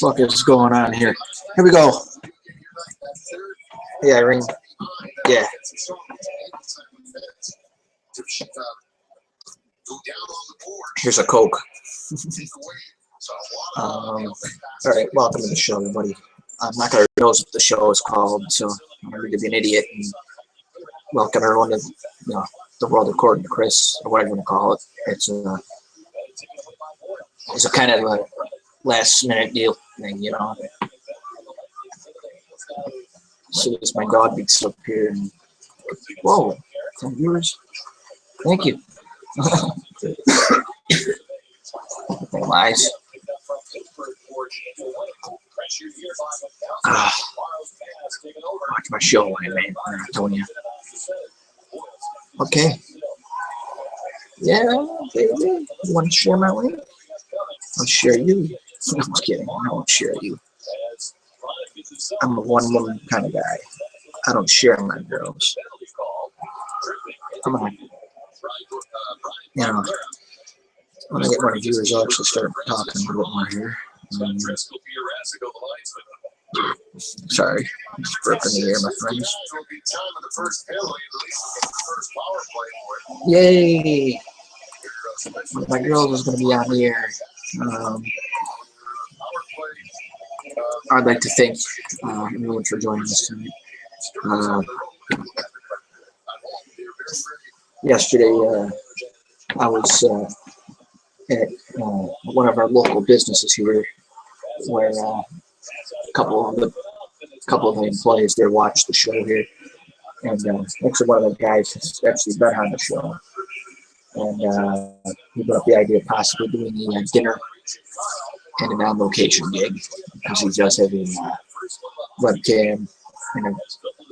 Fuck is going on here? Here we go. Hey, Irene. Yeah. Here's a Coke. All right, welcome to the show, everybody. I'm not going to reveal what the show is called, so I'm going to be an idiot and welcome everyone to the world according to Chris, or whatever you want to call it. It's a kind of a last minute deal thing, So as my dog gets up here and whoa, some viewers. Thank you. Lies. Watch my show, man. I'm telling you. Okay. Yeah, baby. You want to share my link? I'll share you. I'm just kidding. I won't share you. I'm a one-woman kind of guy. I don't share my girls. Come on. When I get more viewers, I'll actually start talking a little bit more here. Sorry, I'm just burping the air, my friends. Yay! My girls is going to be on the air. I'd like to thank everyone for joining us tonight. Yesterday, I was at one of our local businesses here, where a couple of the employees there watched the show here, and actually one of the guys has actually been on the show, and he brought up the idea of possibly doing a dinner and an on-location gig, because he does have a webcam and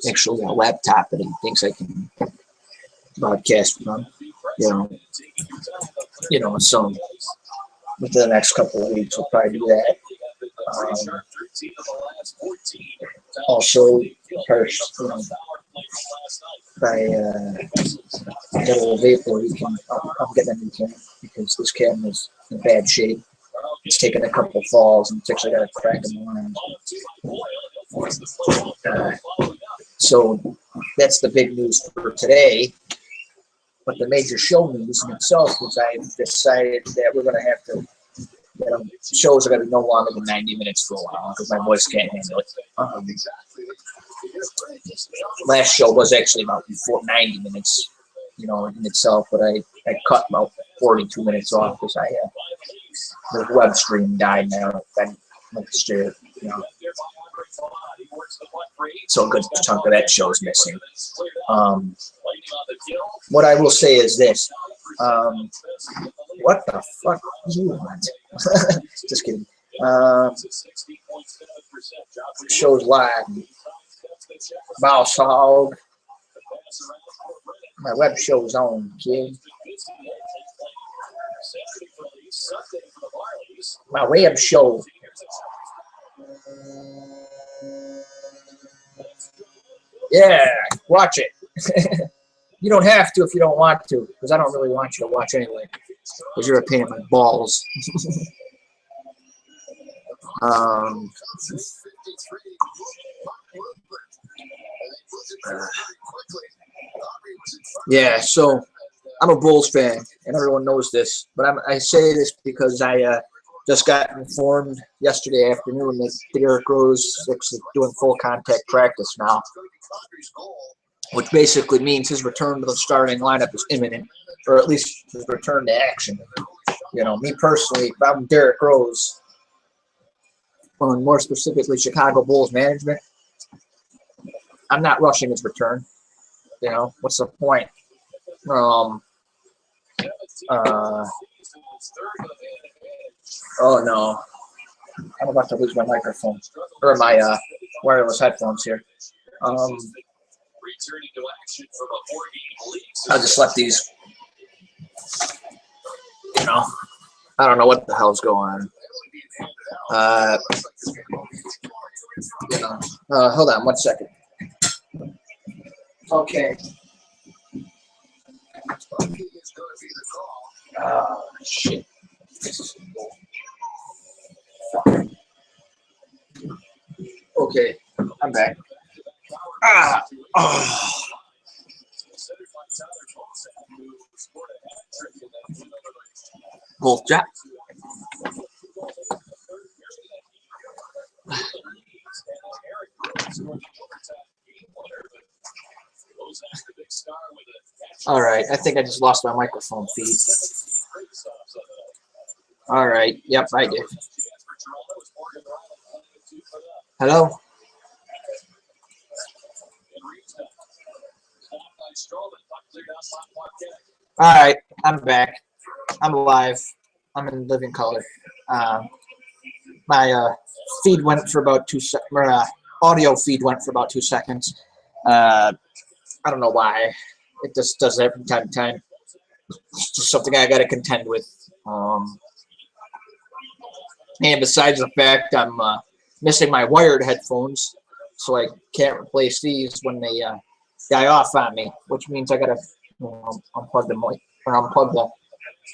actually a laptop that he thinks I can broadcast from. So within the next couple of weeks, we'll probably do that. Also, first, by middle of April, I'm getting a new camera, because this camera's in bad shape. It's taken a couple falls, and it's actually got a crack in the line. So that's the big news for today. But the major show news in itself is I've decided that we're going to have to, shows are going to be no longer than 90 minutes for a while, because my voice can't handle it. Last show was actually about 90 minutes, in itself, but I cut about 42 minutes off because the web stream died now. So a good chunk of that show is missing. What I will say is this. What the fuck do you want? Just kidding. Shows live. Mouse hog. My web show's on, kid. My web show. Yeah, watch it. You don't have to if you don't want to, because I don't really want you to watch anyway, because you're a pain in my balls. Yeah, so I'm a Bulls fan, and everyone knows this, but I say this because I just got informed yesterday afternoon that Derrick Rose is actually doing full contact practice now, which basically means his return to the starting lineup is imminent, or at least his return to action. Me personally, if I'm Derrick Rose, or more specifically Chicago Bulls management, I'm not rushing his return. What's the point? Oh no, I'm about to lose my microphone, or my wireless headphones here. I just left these. I don't know what the hell's going on. Hold on 1 second. Okay. Shit. Okay, I'm back. Oh. Wolf Jack. All right, I think I just lost my microphone feed. All right, yep, I did. Hello? All right, I'm back. I'm live. I'm in living color. My feed went for about 2 seconds. Audio feed went for about 2 seconds. I don't know why. It just does that from time to time. It's just something I got to contend with. And besides the fact I'm missing my wired headphones, so I can't replace these when they die off on me, which means I got to unplug the mic or unplug the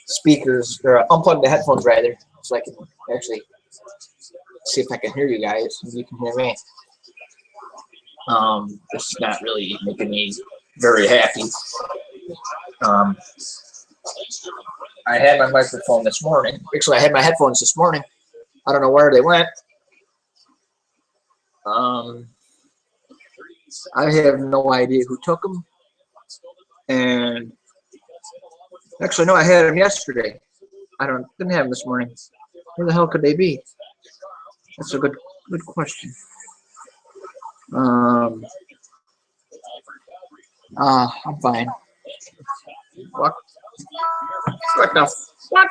speakers or unplug the headphones rather, so I can actually see if I can hear you guys and you can hear me. This is not really making me very happy. I had my microphone this morning. Actually, I had my headphones this morning. I don't know where they went. I have no idea who took them. And actually, no, I had them yesterday. Didn't have them this morning. Where the hell could they be? That's a good question. I'm fine. What the fuck?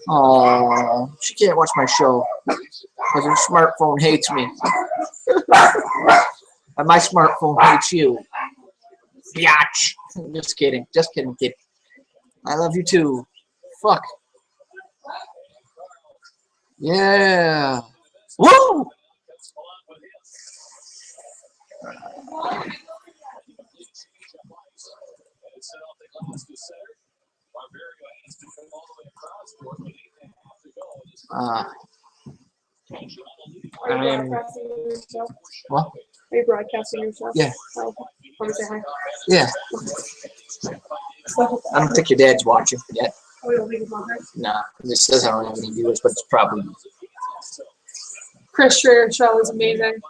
Oh, she can't watch my show because her smartphone hates me. And my smartphone hates you. Biatch. Just kidding, kid. I love you too. Fuck. Yeah. Woo! What? Are you broadcasting yourself? Yeah. Oh, want to say hi? Yeah. I don't think your dad's watching yet. Oh, you don't think it's on her? Nah, it says I don't have any viewers, but it's probably. Chris Schrader show is amazing.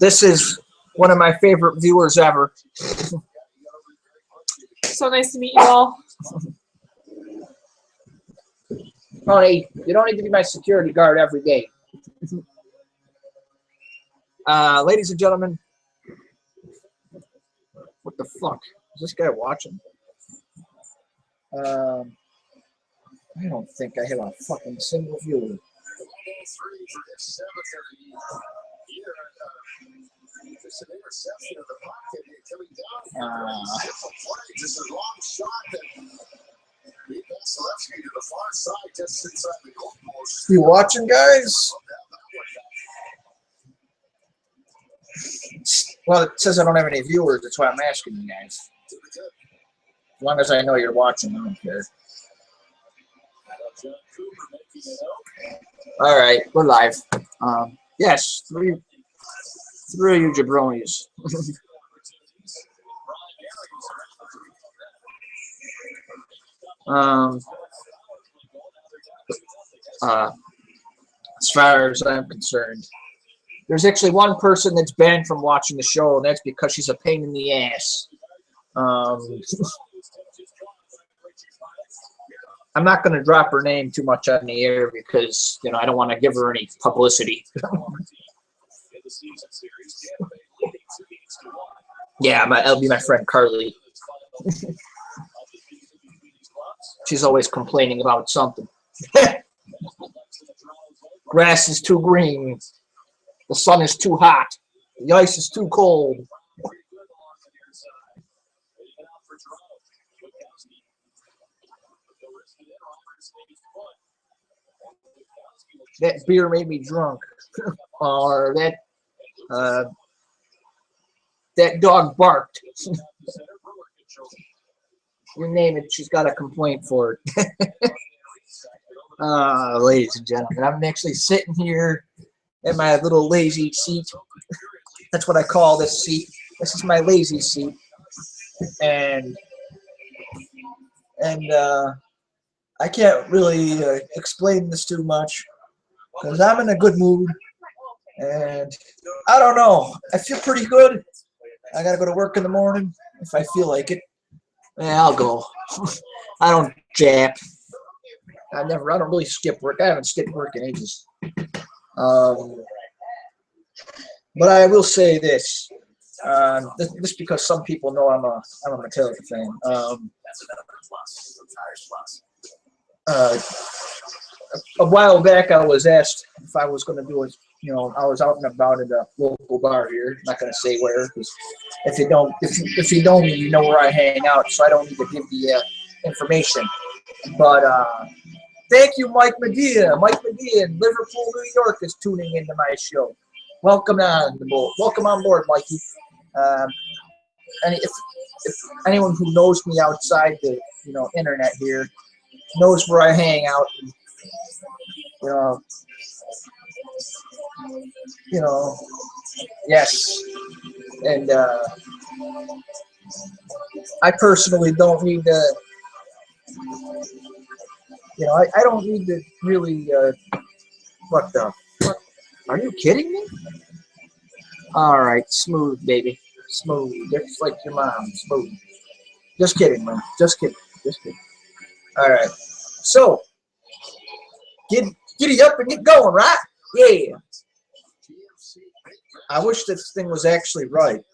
This is one of my favorite viewers ever. So nice to meet you all. Tony, you don't need to be my security guard every day. Ladies and gentlemen, what the fuck is this guy watching? I don't think I have a fucking single viewer. You watching, guys? Well, it says I don't have any viewers. That's why I'm asking you guys. As long as I know you're watching, I don't care. All right, we're live. Yes, three of you jabronis. As far as I'm concerned, there's actually one person that's banned from watching the show, and that's because she's a pain in the ass. I'm not going to drop her name too much on the air because, I don't want to give her any publicity. Yeah, that'll be my friend Carly. She's always complaining about something. Grass is too green. The sun is too hot. The ice is too cold. That beer made me drunk. Or that dog barked. You name it, she's got a complaint for it. Ladies and gentlemen, I'm actually sitting here in my little lazy seat. That's what I call this seat. This is my lazy seat, and I can't really explain this too much because I'm in a good mood, and I don't know. I feel pretty good. I gotta go to work in the morning if I feel like it. Yeah, I'll go. I don't jap. I don't really skip work. I haven't skipped work in ages. But I will say this. This because some people know I'm a Metallica fan. A while back, I was asked if I was going to do it. I was out and about at a local bar here. I'm not going to say where, because if you know me, you know where I hang out. So I don't need to give the information. But thank you, Mike Medea. Mike Medea in Liverpool, New York, is tuning into my show. Welcome on board. Welcome on board, Mikey. And if anyone who knows me outside the internet here knows where I hang out, yes. And I personally don't need to. I don't need to really. What the fuck? Are you kidding me? All right, smooth, baby. Smooth. Just like your mom. Smooth. Just kidding, man. Just kidding. Just kidding. All right. So, giddy up and get going, right? Yeah. I wish this thing was actually right.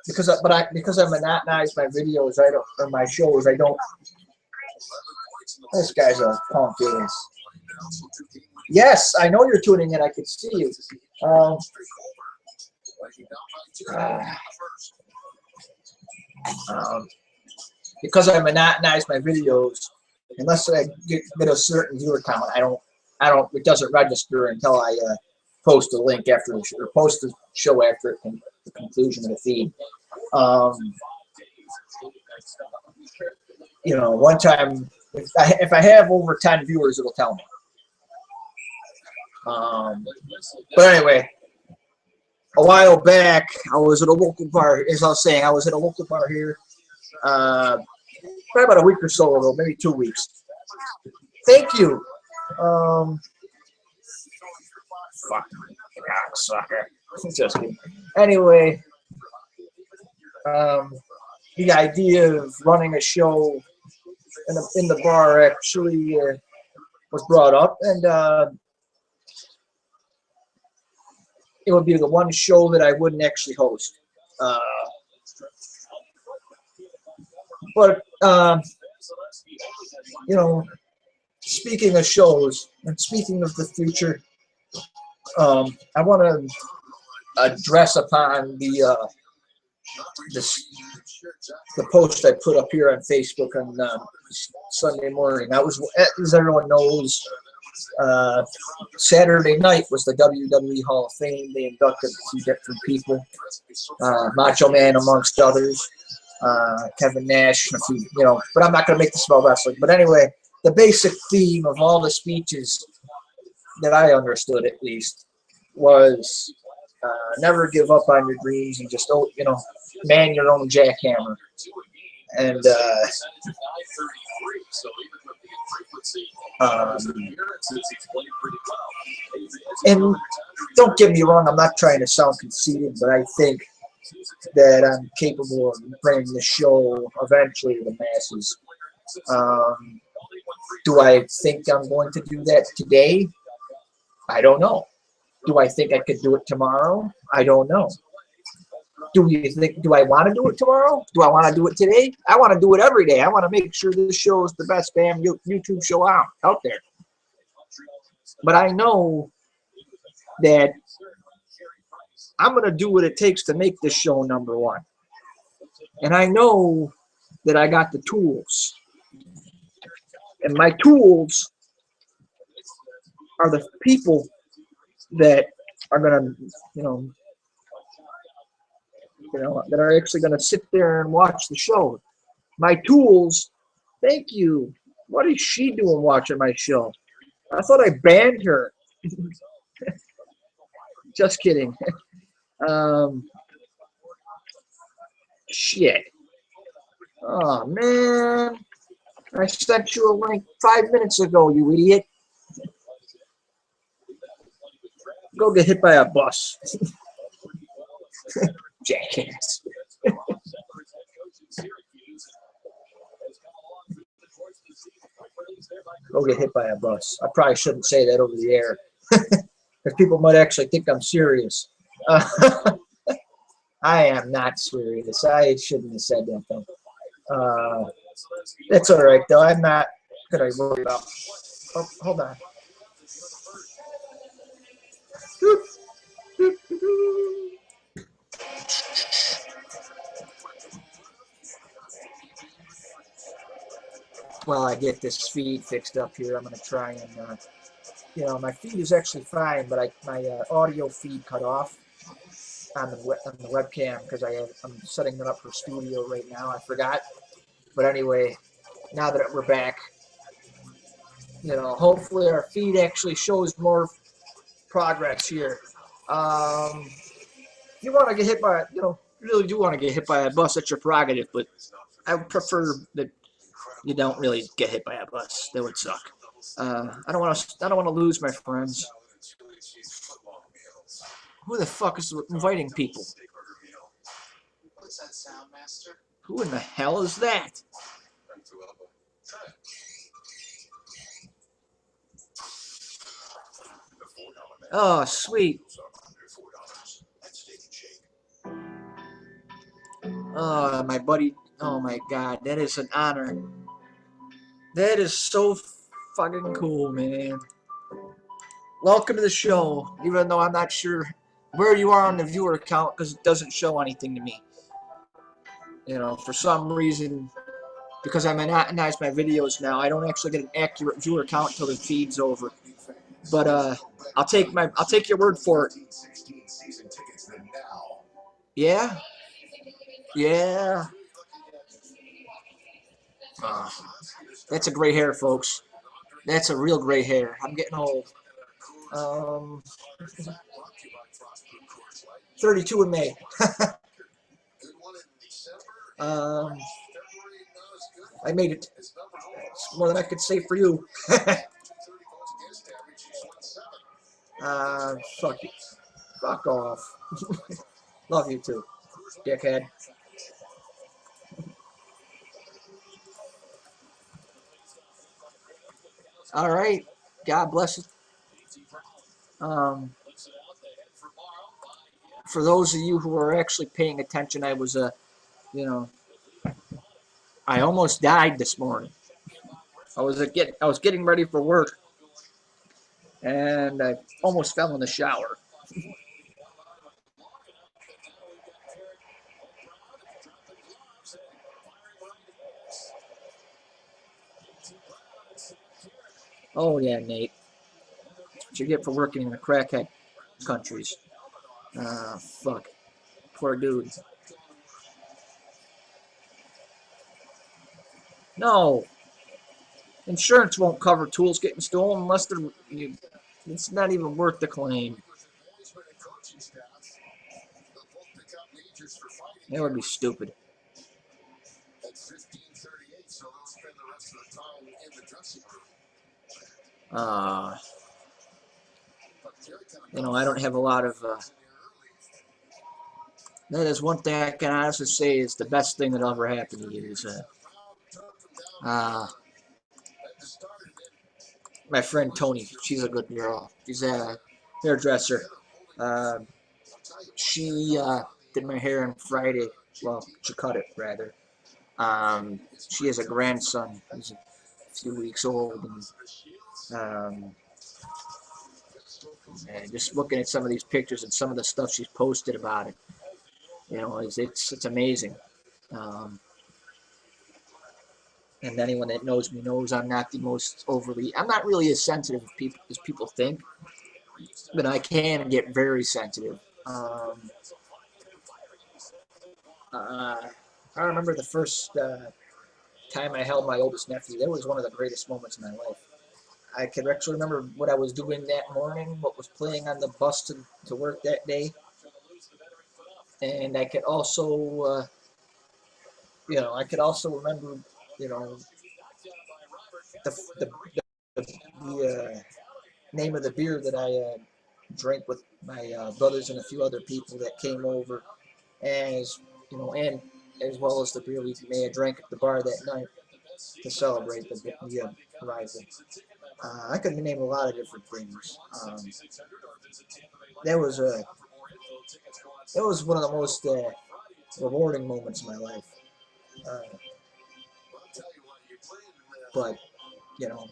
Because I monetize my videos, or my shows, I don't. This guy's a punk, is. Yes, I know you're tuning in. I can see you. Because I monetize my videos, unless I get a certain viewer count, I don't. It doesn't register until I post a link after the show, or post the show after the conclusion of the feed. One time, if I have over 10 viewers, it'll tell me. But anyway, a while back, I was at a local bar. As I was saying, I was at a local bar here, probably about a week or so ago, maybe 2 weeks. Thank you. Fuck, cocksucker. Just kidding. Anyway, the idea of running a show in the bar actually was brought up, and it would be the one show that I wouldn't actually host. But speaking of shows and speaking of the future, I want to address upon the post I put up here on Facebook on Sunday morning. As everyone knows, Saturday night was the WWE Hall of Fame. They inducted a few different people, Macho Man amongst others, Kevin Nash, a few, but I'm not going to make this about wrestling. But anyway, the basic theme of all the speeches that I understood, at least, was never give up on your dreams and just man your own jackhammer. And and don't get me wrong, I'm not trying to sound conceited, but I think that I'm capable of bringing the show eventually to the masses. Do I think I'm going to do that today? I don't know. Do I think I could do it tomorrow? I don't know. Do I want to do it tomorrow? Do I want to do it today? I want to do it every day. I want to make sure this show is the best damn YouTube show out there. But I know that I'm going to do what it takes to make this show number one. And I know that I got the tools. And my tools are the people that are going to, that are actually going to sit there and watch the show. My tools, thank you, What is she doing watching my show? I thought I banned her. Just kidding. Shit. Oh, man. I sent you a link 5 minutes ago, you idiot. Go get hit by a bus. Jackass. Go get hit by a bus. I probably shouldn't say that over the air. Because people might actually think I'm serious. I am not serious. I shouldn't have said that thing. That's all right, though. I'm not going to worry about. Oh, hold on. While I get this feed fixed up here, I'm going to try and, my feed is actually fine, but my audio feed cut off on the webcam because I'm setting it up for studio right now. I forgot. But anyway, now that we're back, hopefully our feed actually shows more progress here. If you want to get hit by, really do want to get hit by a bus, that's your prerogative, but I would prefer that you don't really get hit by a bus. That would suck. I don't want to lose my friends. Who the fuck is inviting people? Who in the hell is that? Oh, sweet. Oh, my buddy. Oh, my God. That is an honor. That is so fucking cool, man. Welcome to the show, even though I'm not sure where you are on the viewer count because it doesn't show anything to me. For some reason, because I monetize my videos now, I don't actually get an accurate viewer count until the feed's over. But I'll take your word for it. Yeah? Yeah. That's a gray hair, folks. That's a real gray hair. I'm getting old. 32 in May. I made it. It's more than I could say for you. Fuck you. Fuck off. Love you too, dickhead. All right. God bless it. For those of you who are actually paying attention, I was I almost died this morning. I was getting ready for work, and I almost fell in the shower. Oh yeah, Nate. That's what you get for working in the crackhead countries. Fuck. Poor dude. No. Insurance won't cover tools getting stolen unless it's not even worth the claim. That would be stupid. I don't have a lot of. That is one thing I can honestly say is the best thing that ever happened to you. Is my friend Tony. She's a good girl. She's a hairdresser. She did my hair on Friday. Well, she cut it rather. She has a grandson. He's a few weeks old, and just looking at some of these pictures and some of the stuff she's posted about it, it's amazing. And anyone that knows me knows I'm not the most I'm not really as sensitive as people think, but I can get very sensitive. I remember the first time I held my oldest nephew, that was one of the greatest moments of my life. I could actually remember what I was doing that morning, what was playing on the bus to work that day. And I could also, I could also remember, you know, the, the, the name of the beer that I drank with my brothers and a few other people that came over, as and as well as the beer we may have drank at the bar that night to celebrate the arrival. I could name a lot of different things. That was a that was one of the most rewarding moments of my life. Uh, but you know,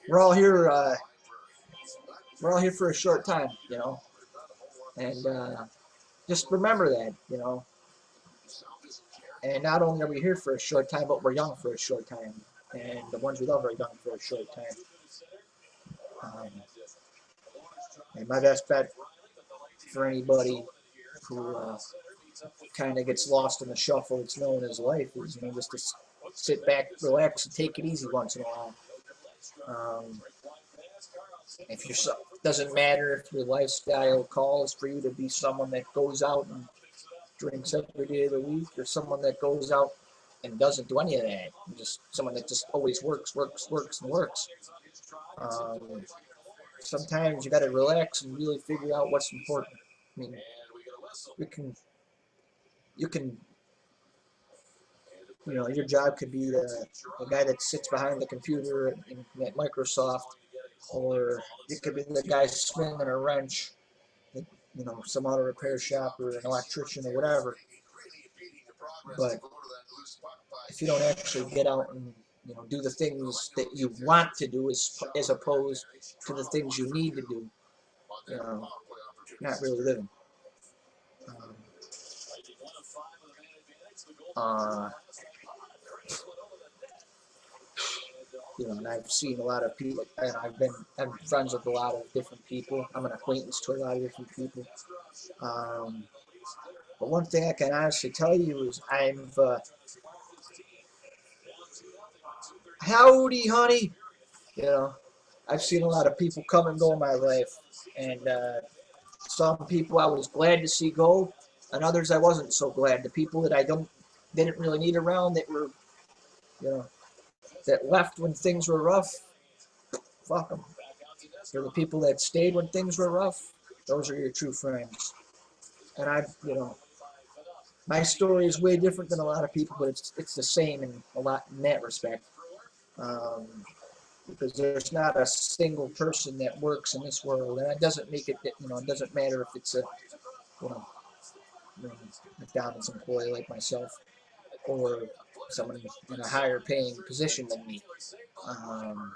we're all here. We're all here for a short time, and just remember that, And not only are we here for a short time, but we're young for a short time, and the ones we love are young for a short time. And my best bet for anybody who kind of gets lost in the shuffle that's known as life is, just to sit back, relax, and take it easy once in a while. If you're doesn't matter if your lifestyle calls for you to be someone that goes out and drinks every day of the week, or someone that goes out and doesn't do any of that, just someone that just always works, and works. Sometimes you got to relax and really figure out what's important. I mean, you can, your job could be the guy that sits behind the computer at Microsoft, or it could be the guy swinging a wrench at, some auto repair shop or an electrician or whatever. But if you don't actually get out and do the things that you want to do as opposed to the things you need to do, not really living. Uh, and I've seen a lot of people, and I'm friends with a lot of different people. I'm an acquaintance to a lot of different people. But one thing I can honestly tell you is howdy, honey. I've seen a lot of people come and go in my life, and some people I was glad to see go, and others I wasn't so glad. The people that I didn't really need around, that were, that left when things were rough, fuck them. For the people that stayed when things were rough, those are your true friends. And my story is way different than a lot of people, but it's the same in that respect. Um, because there's not a single person that works in this world, and it doesn't make it. It doesn't matter if it's a you know, McDonald's employee like myself, or someone in a higher paying position than me. Um,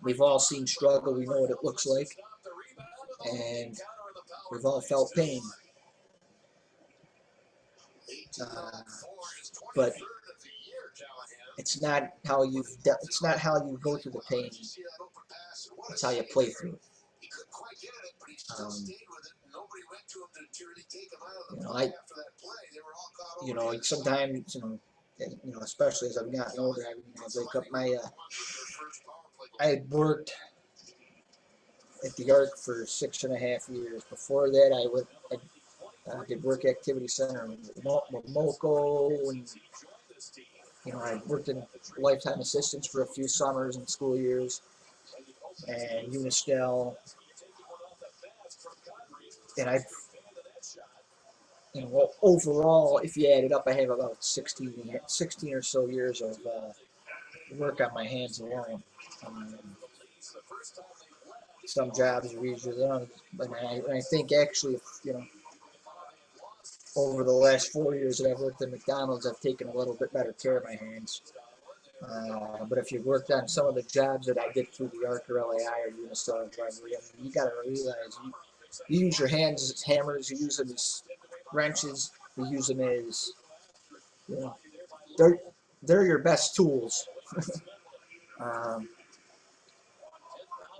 we've all seen struggle. We know what it looks like, and we've all felt pain. Uh, but it's not how you go through the pain. It's how you play through it. Um, I sometimes especially as I've gotten older, I wake up. I had worked at the Arc for 6.5 years. Before that, I did work activity center in Moco, and I worked in lifetime assistance for a few summers and school years, and Unistel, and overall, if you add it up, I have about 16 or so years of work on my hands alone. Um, some jobs are easier than others, but I think actually, over the last 4 years that I've worked at McDonald's, I've taken a little bit better care of my hands. But if you worked on some of the jobs that I did through the Arc or LAI or Unistar, you got to realize you use your hands as hammers, you use them as wrenches, you use them as, they're your best tools. um,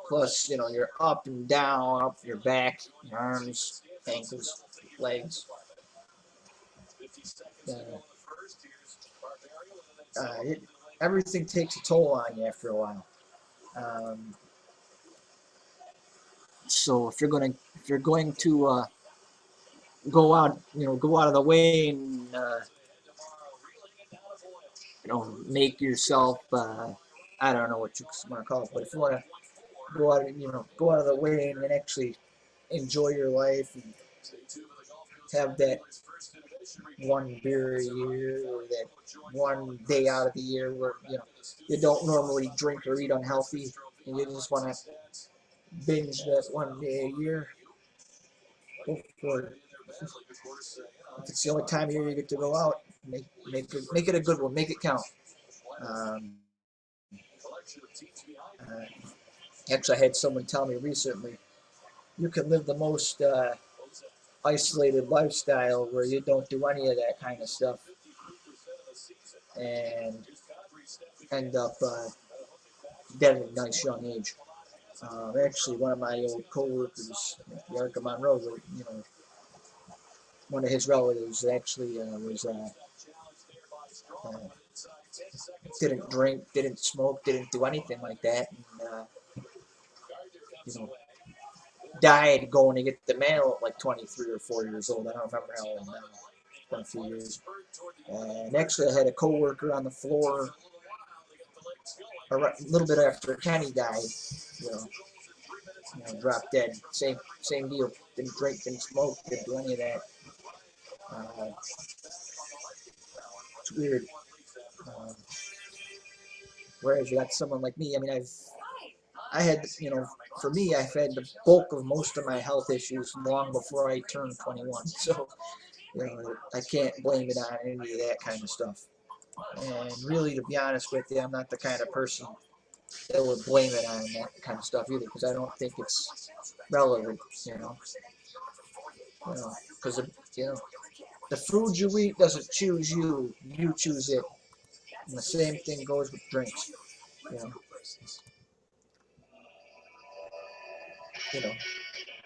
Plus, you're up and down, up your back, your arms, ankles, legs. Uh, everything takes a toll on you after a while. So if you're going to go out, go out of the way and make yourself, I don't know what you want to call it, but if you want to go out of the way and actually enjoy your life and have that one beer a year or that one day out of the year where you don't normally drink or eat unhealthy and you just want to binge that one day a year, go for it. If it's the only time of year you get to go out, make it a good one, make it count. Um, Actually, I had someone tell me recently, you can live the most isolated lifestyle where you don't do any of that kind of stuff and end up dead at a nice young age. Actually, one of my old coworkers at the Arkham Road, one of his relatives actually uh, didn't drink, didn't smoke, didn't do anything like that, and you know, died going to get the mail at like 23 or 4 years old. I don't remember how old now. It's been a few years. And actually, I had a coworker on the floor a little bit after Kenny died. You know, dropped dead. Same deal. Didn't drink, didn't smoke, didn't do any of that. It's weird. Uh, Whereas you got someone like me. I mean, I had, for me, I've had the bulk of most of my health issues long before I turned 21. So, I can't blame it on any of that kind of stuff. And really, to be honest with you, I'm not the kind of person that would blame it on that kind of stuff either, because I don't think it's relevant, because the food you eat doesn't choose you; you choose it. And the same thing goes with drinks. You know, you know,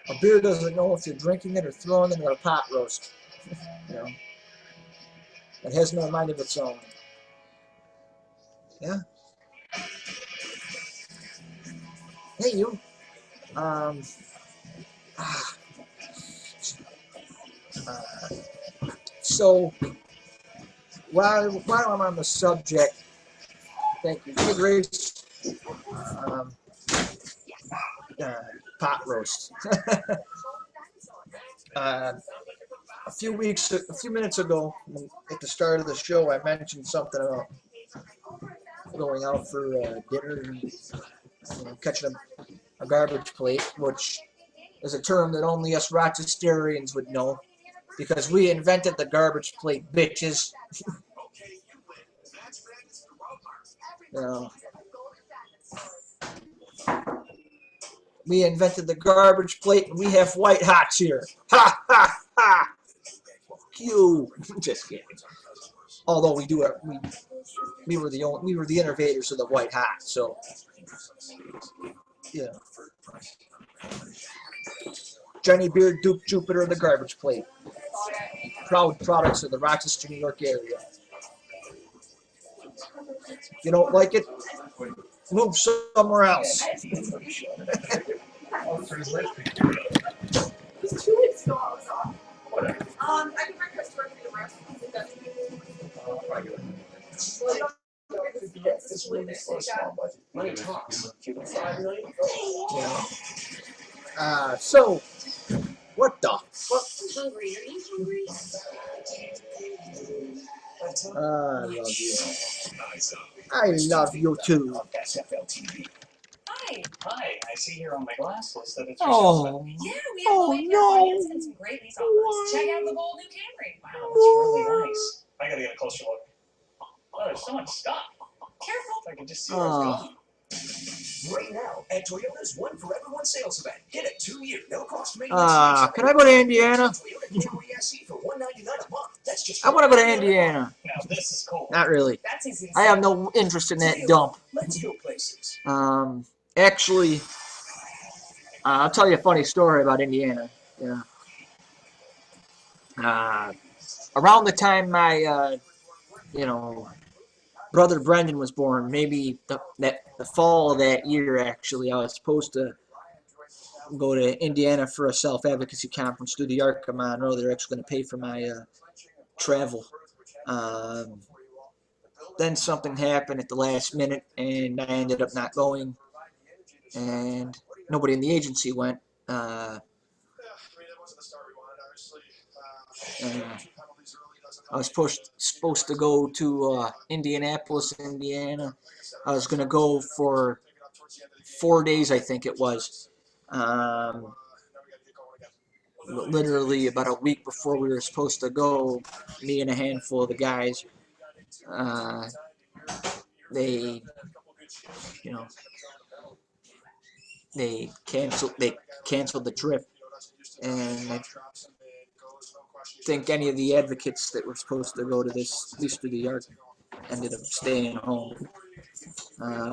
a beer doesn't know if you're drinking it or throwing it in a pot roast. You know, it has no mind of its own. Yeah. Hey, you. Um. Uh, so while I'm on the subject, thank you. Hey, Grace. Um, uh, Pot roast. A few minutes ago, at the start of the show, I mentioned something about going out for dinner and catching a garbage plate, which is a term that only us Rochesterians would know, because we invented the garbage plate, bitches. You know, we invented the garbage plate, and we have white hots here. Ha ha ha! You. Just kidding. Although we were the innovators of the white hot, so yeah. Johnny Beard, Duke Jupiter, and the garbage plate. Proud products of the Rochester, New York area. If you don't like it, move somewhere else. It was 2 weeks ago I was off. I can breakfast for the rest. Money talks. So, what the fuck? Hungry? Are you hungry? I love you. I love you too. Hi. Hi. I see here on my glass list that it's Oh. Yeah, we have a late finance and some great lease offers. Check out the bold new Camry. Wow, that's really nice. I gotta get a closer look. Oh, there's so much stuff. Careful. I can just see where it's going. Right now at Toyota's One for Everyone sales event. Get a 2-year no-cost maintenance. Can I go to Indiana? I want to go to Indiana. Now this is cool. Not really. That's easy. I have no interest in that dump. Let's go places. Actually, I'll tell you a funny story about Indiana. Yeah. Around the time brother Brendan was born. Maybe the fall of that year, actually, I was supposed to go to Indiana for a self-advocacy conference through the Arc of Monroe. They're actually going to pay for my travel. Um, then something happened at the last minute, and I ended up not going, and nobody in the agency went. And I was supposed to go to Indianapolis, Indiana. I was going to go for 4 days, I think it was. Literally about a week before we were supposed to go, me and a handful of the guys, they, you know, they canceled the trip, and I think any of the advocates that were supposed to go to this, at least through the Arc, ended up staying home,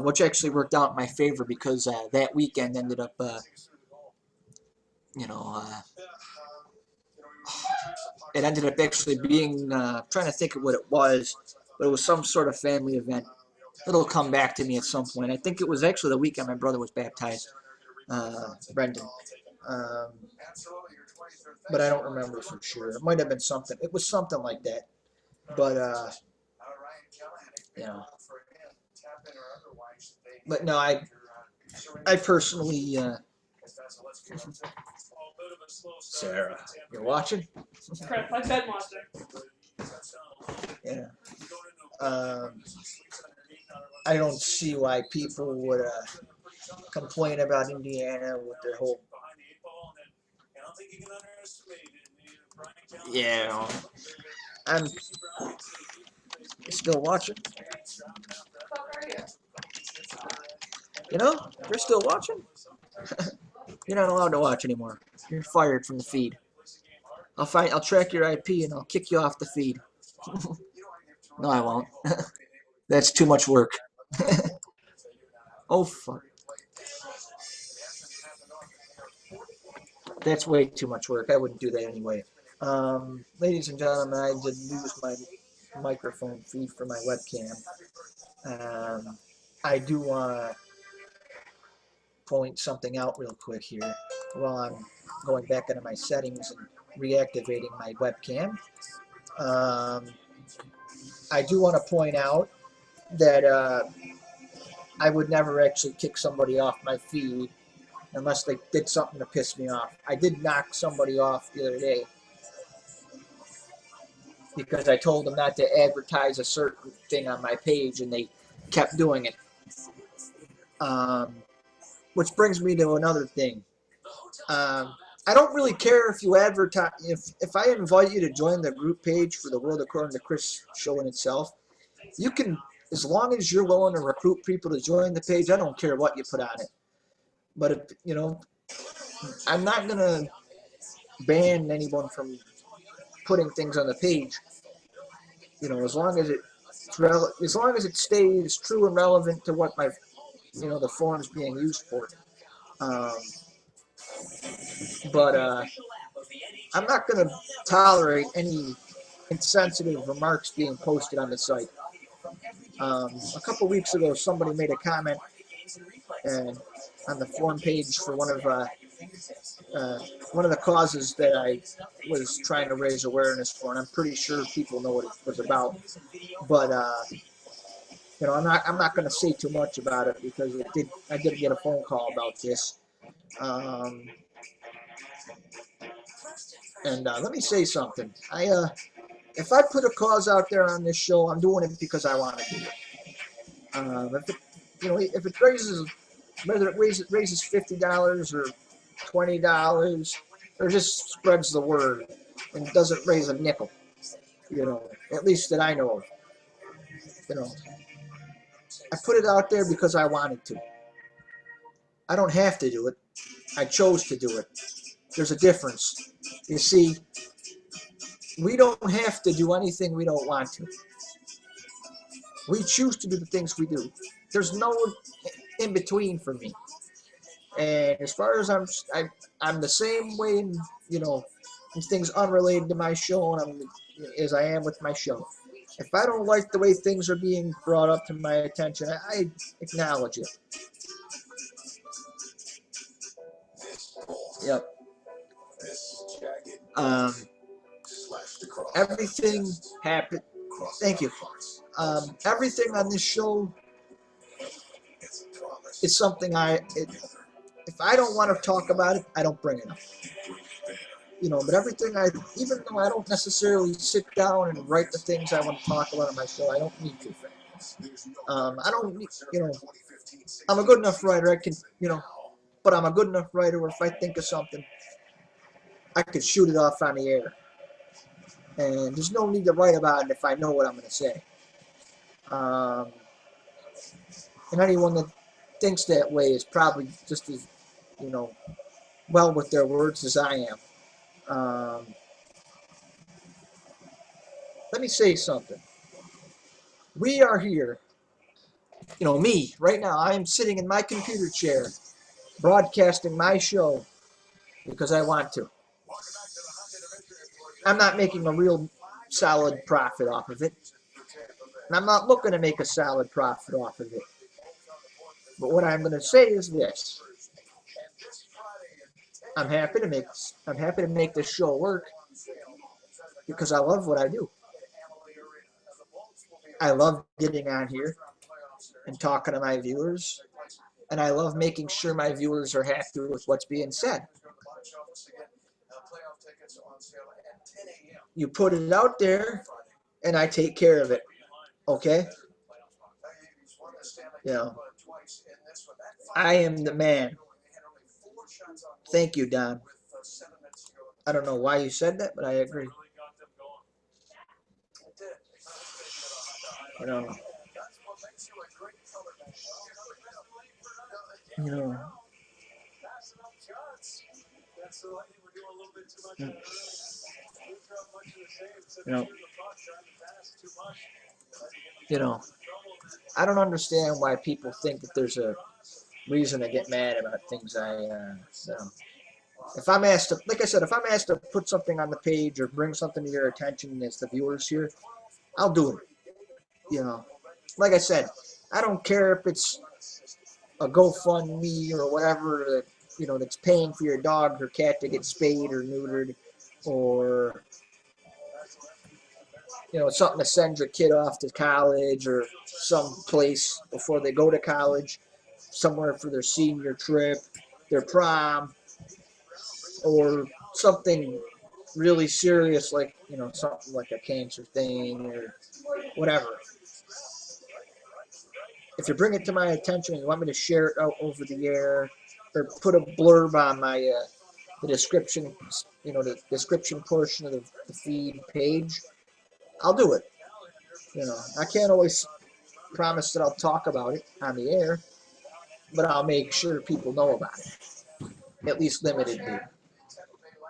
which actually worked out in my favor because that weekend ended up, it ended up actually being, trying to think of what it was, but it was some sort of family event. It'll come back to me at some point. I think it was actually the weekend my brother was baptized, Brendan. But I don't remember for sure. It might have been something. It was something like that. But, but no, I personally, Sarah, you're watching? Crap, my bed monster. Yeah. I don't see why people would complain about Indiana with their whole. Yeah, I'm still watching. You know, you're still watching. You're not allowed to watch anymore. You're fired from the feed. I'll track your IP and I'll kick you off the feed. No, I won't. That's too much work. Oh fuck. That's way too much work. I wouldn't do that anyway. Ladies and gentlemen, I did lose my microphone feed for my webcam. I do want to point something out real quick here while I'm going back into my settings and reactivating my webcam. I do want to point out that I would never actually kick somebody off my feed unless they did something to piss me off. I did knock somebody off the other day because I told them not to advertise a certain thing on my page, and they kept doing it. Which brings me to another thing. I don't really care if you advertise. If I invite you to join the group page for the World According to Chris show in itself, you can, as long as you're willing to recruit people to join the page. I don't care what you put on it. But if, I'm not gonna ban anyone from putting things on the page. As long as it stays true and relevant to what the forum's being used for. But I'm not going to tolerate any insensitive remarks being posted on the site. A couple weeks ago, somebody made a comment on the forum page for one of the causes that I was trying to raise awareness for, and I'm pretty sure people know what it was about. But I'm not going to say too much about it because I did get a phone call about this. And let me say something. If I put a cause out there on this show, I'm doing it because I want to do it. If it raises, whether it raises $50 or $20, or just spreads the word and doesn't raise a nickel, at least that I know of. I put it out there because I wanted to. I don't have to do it. I chose to do it. There's a difference. You see, we don't have to do anything we don't want to. We choose to do the things we do. There's no in between for me. And as far as I'm the same way in things unrelated to my show, and as I am with my show. If I don't like the way things are being brought up to my attention, I acknowledge it. Yep. Everything happened. Thank you. Everything on this show is something if I don't want to talk about it, I don't bring it up. But everything even though I don't necessarily sit down and write the things I want to talk about on my show, I don't need to. I don't need, I'm a good enough writer. I can, but I'm a good enough writer where if I think of something, I could shoot it off on the air. And there's no need to write about it if I know what I'm going to say. And anyone that thinks that way is probably just as, well with their words as I am. Let me say something. We are here, me, right now, I am sitting in my computer chair, broadcasting my show because I want to. I'm not making a real solid profit off of it. And I'm not looking to make a solid profit off of it. But what I'm going to say is this. I'm happy to make this show work because I love what I do. I love getting on here and talking to my viewers, and I love making sure my viewers are happy with what's being said. You put it out there, and I take care of it. Okay? I am the man. Thank you, Don. I don't know why you said that, but I agree. You know, you know, I don't understand why people think that there's a reason to get mad about things if I'm asked to, like I said, if I'm asked to put something on the page or bring something to your attention as the viewers here, I'll do it. Like I said, I don't care if it's a GoFundMe or whatever that's paying for your dog or cat to get spayed or neutered, or something to send your kid off to college or some place before they go to college, somewhere for their senior trip, their prom, or something really serious like something like a cancer thing or whatever. If you bring it to my attention and you want me to share it out over the air or put a blurb on my the description, the description portion of the feed page, I'll do it. I can't always promise that I'll talk about it on the air, but I'll make sure people know about it, at least limitedly.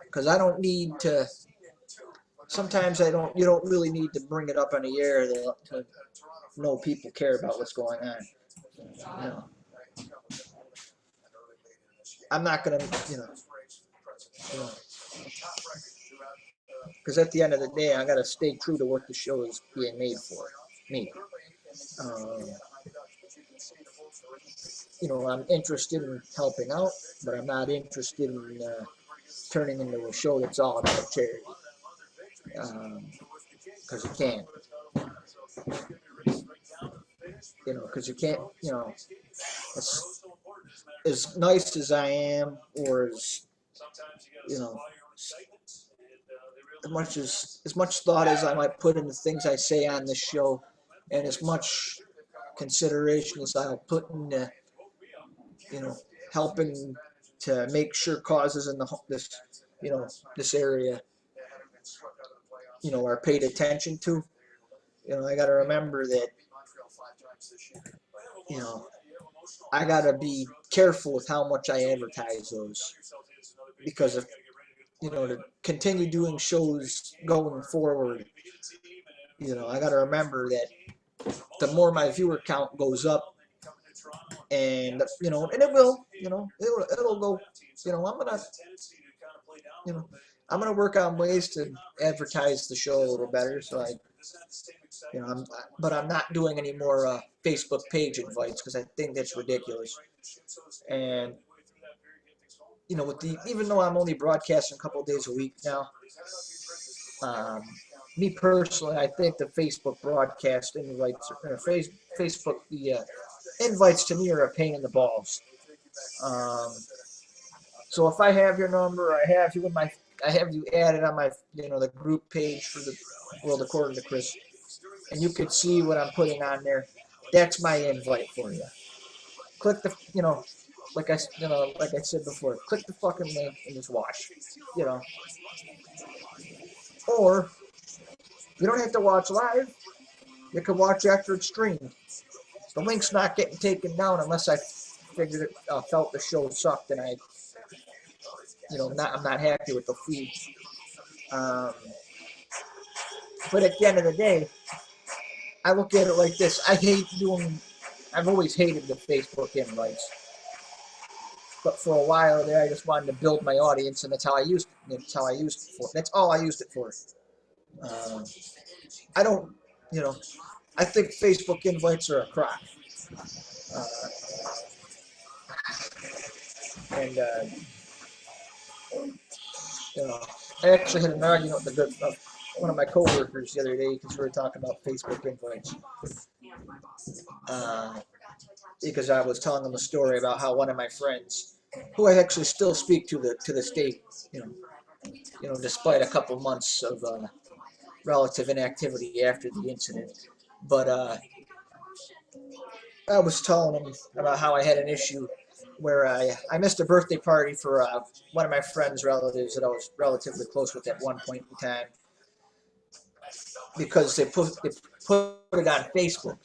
Because I don't need to. Sometimes you don't really need to bring it up on the air to know people care about what's going on. I'm not gonna, because at the end of the day, I gotta stay true to what the show is being made for me. I'm interested in helping out, but I'm not interested in turning into a show that's all about charity. Because you can't. Because you can't, as nice as I am, or as as much thought as I might put into things I say on this show, and as much consideration as I'll put into helping to make sure causes in this area are paid attention to. I got to remember that I got to be careful with how much I advertise those, because if to continue doing shows going forward, I got to remember that the more my viewer count goes up, and and it will, it'll go, I'm gonna work on ways to advertise the show a little better, so You know, but I'm not doing any more Facebook page invites because I think that's ridiculous. And you know, with the even though I'm only broadcasting a couple of days a week now, um, me personally, I think the Facebook broadcast invites or Facebook the invites to me are a pain in the balls. Um, so if I have your number, I have you added on my, the group page for the World According to Chris, and you could see what I'm putting on there. That's my invite for you. Click the, like I said before, click the fucking link and just watch, you know. Or you don't have to watch live. You can watch after it's streamed. The link's not getting taken down unless I felt the show sucked and I'm not happy with the feed. But at the end of the day, I look at it like this. I've always hated the Facebook invites. But for a while there, I just wanted to build my audience, and that's how I used it. That's all I used it for. I don't, I think Facebook invites are a crock. And I actually had an argument with one of my coworkers the other day because we were talking about Facebook invites. Because I was telling them a story about how one of my friends, who I actually still speak to this day, despite a couple months of relative inactivity after the incident, but I was telling him about how I had an issue where I missed a birthday party for one of my friend's relatives that I was relatively close with at one point in time because they put it on Facebook,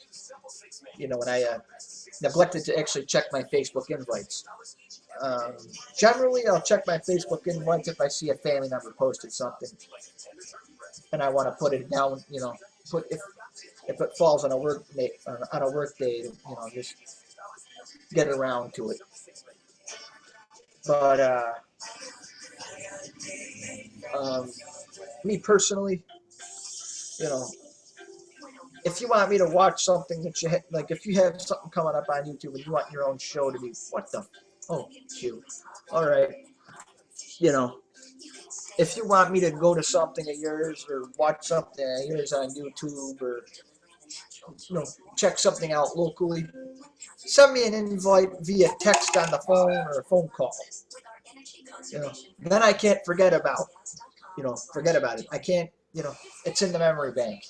and I neglected to actually check my Facebook invites. Generally, I'll check my Facebook invites if I see a family member posted something, and I want to put it down. If it falls on a work day, just get around to it. But me personally, if you want me to watch something that like, if you have something coming up on YouTube and you want your own show to be, oh, cute. All right, if you want me to go to something of yours or watch something of yours on YouTube or check something out locally, send me an invite via text on the phone or a phone call. Then I can't forget about it. I can't, it's in the memory bank.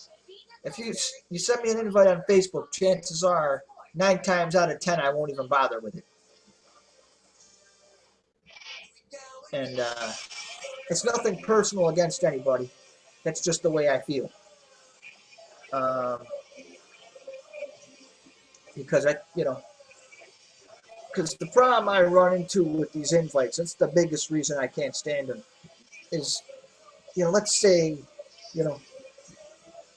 If you send me an invite on Facebook, chances are 9 times out of 10 I won't even bother with it. And it's nothing personal against anybody. That's just the way I feel. Because because the problem I run into with these invites, that's the biggest reason I can't stand them, is, let's say,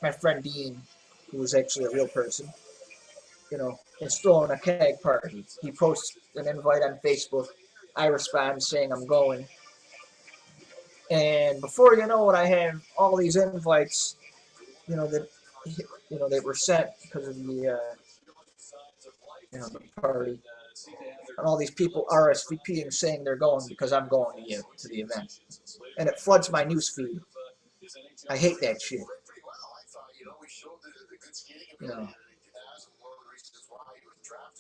my friend Dean, who is actually a real person, is throwing a keg party. He posts an invite on Facebook. I respond saying I'm going. And before you know it, I have all these invites, that were sent because of the party. And all these people RSVPing saying they're going because I'm going to the event. And it floods my news feed. I hate that shit.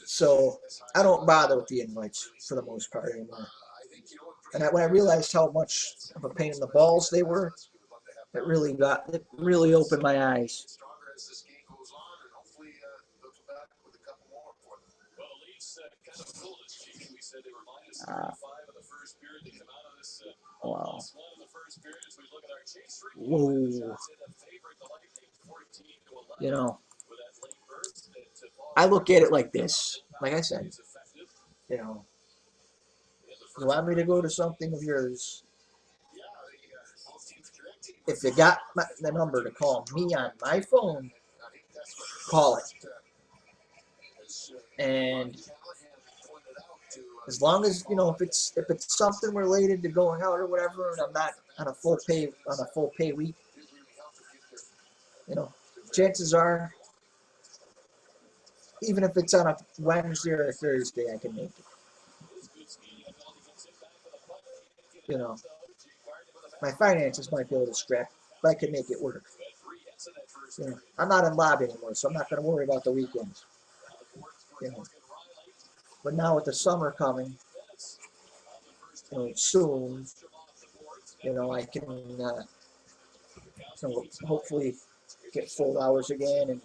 So I don't bother with the invites for the most part anymore. And when I realized how much of a pain in the balls they were, it really opened my eyes. Wow. Whoa. I look at it like this. Like I said, you want me to go to something of yours? If you got the number to call me on my phone, call it. And as long as if it's something related to going out or whatever, and I'm not on a full pay week, chances are, even if it's on a Wednesday or a Thursday, I can make it. You know, my finances might be able to scrap, but I can make it work. You know, I'm not in lobby anymore, so I'm not going to worry about the weekends. You know, but now with the summer coming, you know, soon, you know, I can, you know, hopefully get full hours again and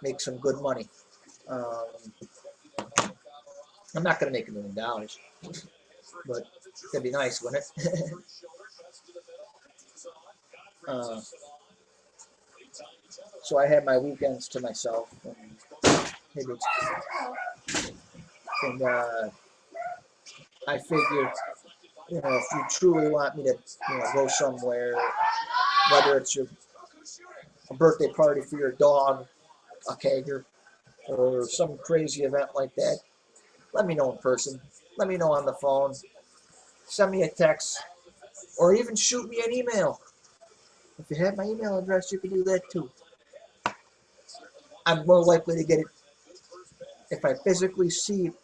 make some good money. Um, I'm not going to make $1 million, but it'd be nice, wouldn't it? uh, so I have my weekends to myself, and maybe and I figure, you know, if you truly want me to, you know, go somewhere, whether it's a birthday party for your dog, a kegger, or some crazy event like that, let me know in person. Let me know on the phone. Send me a text, or even shoot me an email. If you have my email address, you can do that too. I'm more likely to get it if I physically see it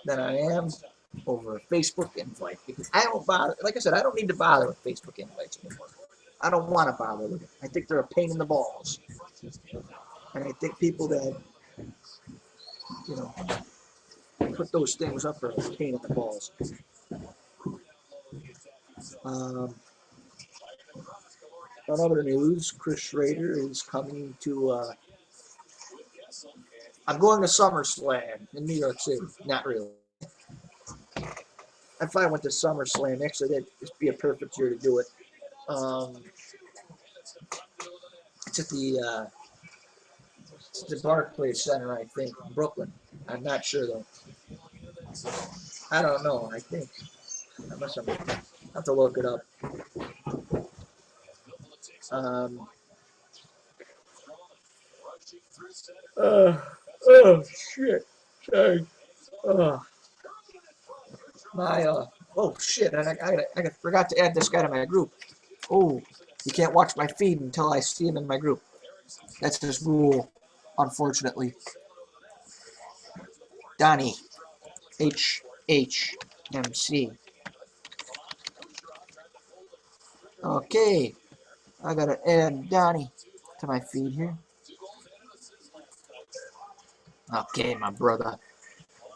than I am over a Facebook invite. Because I don't bother, like I said, I don't need to bother with Facebook invites anymore. I don't want to bother with it. I think they're a pain in the balls. And I think people that, you know, put those things up are a pain in the balls. Um, on other news, Chris Schrader is coming to, I'm going to SummerSlam in New York City. Not really. If I went to SummerSlam, actually, that'd just be a perfect year to do it. It's at the Barclays Center, I think, in Brooklyn. I'm not sure though. I don't know. I think unless I have to look it up. Um, oh shit! Sorry. Uh, my oh shit! And I forgot to add this guy to my group. Oh, you can't watch my feed until I see him in my group. That's his rule, unfortunately. Donnie, HHMC. Okay, I gotta add Donnie to my feed here. Okay, my brother.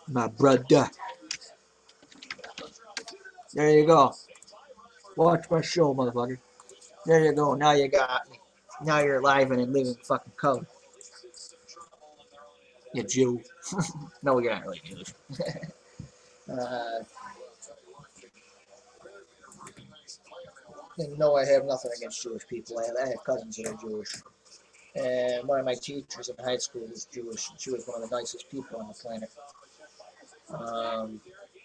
My brother. There you go. Watch my show, motherfucker. There you go. Now you got me. Now you're alive and in living fucking color. You Jew. No, you're not really Jewish. And no, I have nothing against Jewish people. I have cousins that are Jewish. And one of my teachers in high school was Jewish. And she was one of the nicest people on the planet.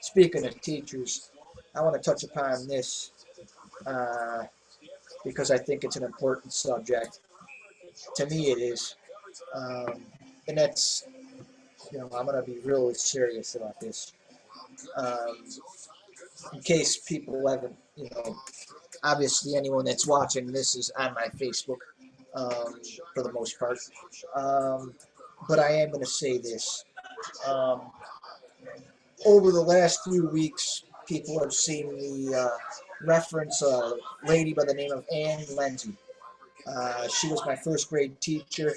Speaking of teachers, I want to touch upon this because I think it's an important subject. To me, it is. And that's, you know, I'm going to be really serious about this. Um, in case people haven't, you know, obviously anyone that's watching this is on my Facebook for the most part. But I am going to say this. Over the last few weeks, people have seen me reference a lady by the name of Ann Lindsay. She was my first grade teacher,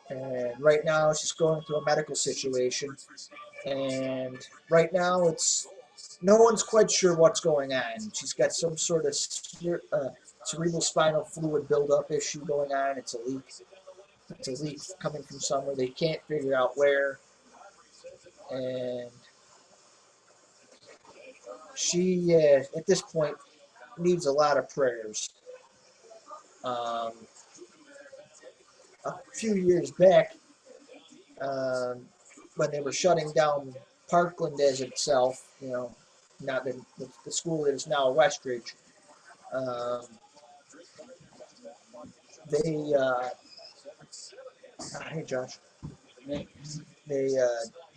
and right now she's going through a medical situation. And right now, no one's quite sure what's going on. She's got some sort of cerebral spinal fluid buildup issue going on. It's a leak. It's a leak coming from somewhere. They can't figure out where. And she, at this point, needs a lot of prayers. A few years back, when they were shutting down Parkland as itself, you know, not the school that is now Westridge, they, hey Josh, they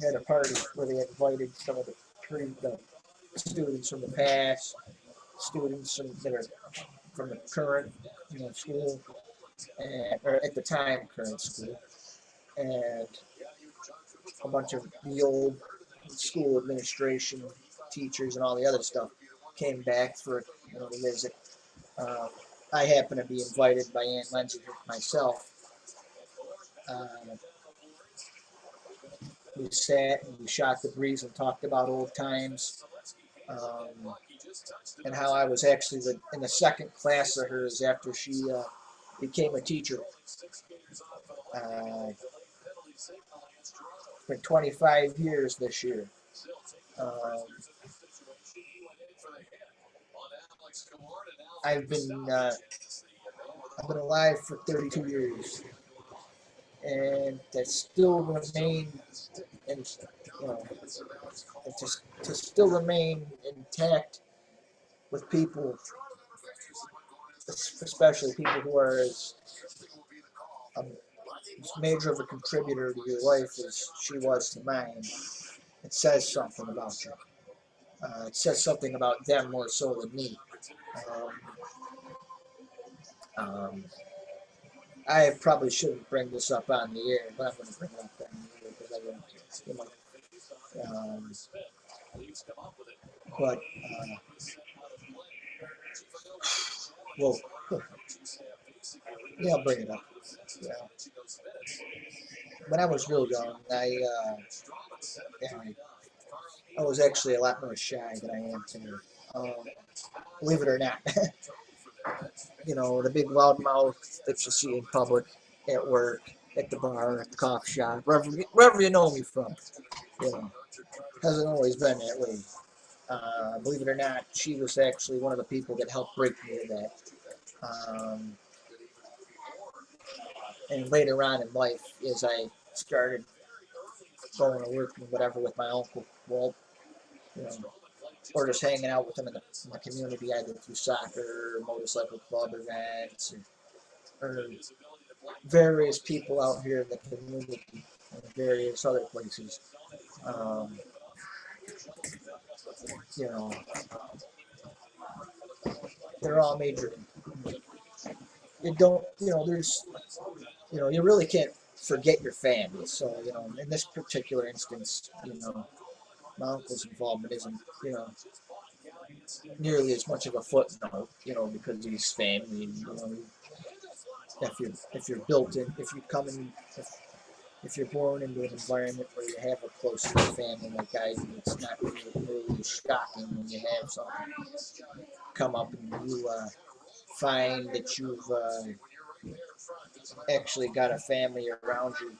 had a party where they invited some of the students from the past, students that are from the current, school, and, or at the time current school, and a bunch of the old school administration teachers and all the other stuff came back for to visit. Um, I happened to be invited by Aunt Lindsay myself. Uh, we sat and we shot the breeze and talked about old times, and how I was actually in the second class of hers after she became a teacher. For 25 years this year. Um, I've been alive for 32 years, and that still remain and to still remain intact with people, especially people who are as major of a contributor to your life as she was to mine. It says something about you. It says something about them more so than me. Um, I probably shouldn't bring this up on the air, but I'm going to bring it up on the air because I don't, but well, yeah, I'll bring it up. Yeah. When I was real young, I was actually a lot more shy than I am today. Believe it or not, the big loud mouth that you see in public, at work, at the bar, at the coffee shop, wherever you know me from, hasn't always been that way. Believe it or not, she was actually one of the people that helped break me to that. And later on in life, as I started going to work and whatever with my uncle Walt, or just hanging out with him in the community, either through soccer, or motorcycle club events, or various people out here in the community, and various other places. Um, you know, they're all major. You don't, there's, you really can't forget your family. So, in this particular instance, my uncle's involvement isn't, nearly as much of a footnote, because he's family. If you're built in, if you come in, if you're born into an environment where you have a close family like I do, it's not really shocking when you have something come up and you find that you've actually got a family around you.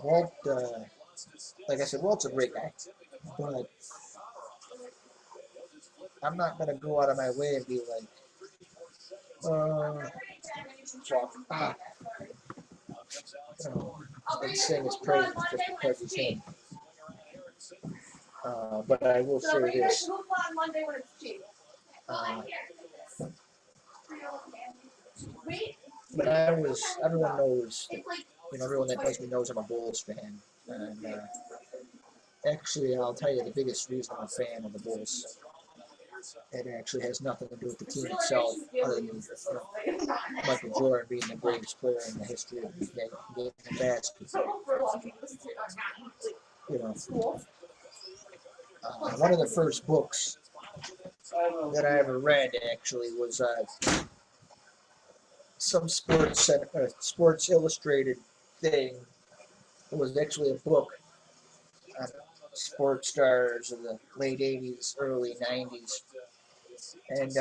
Walt, like I said, Walt's a great guy, but I'm not gonna go out of my way and be like, ah, and sing his praises just because he's him. But I will say this. But everyone knows, everyone that knows me knows I'm a Bulls fan. And actually, I'll tell you the biggest reason I'm a fan of the Bulls. It actually has nothing to do with the team itself, other than Michael Jordan being the greatest player in the history of the game of basketball. One of the first books that I ever read actually was some Sports Illustrated thing. It was actually a book on sports stars of the late 80s, early 90s. And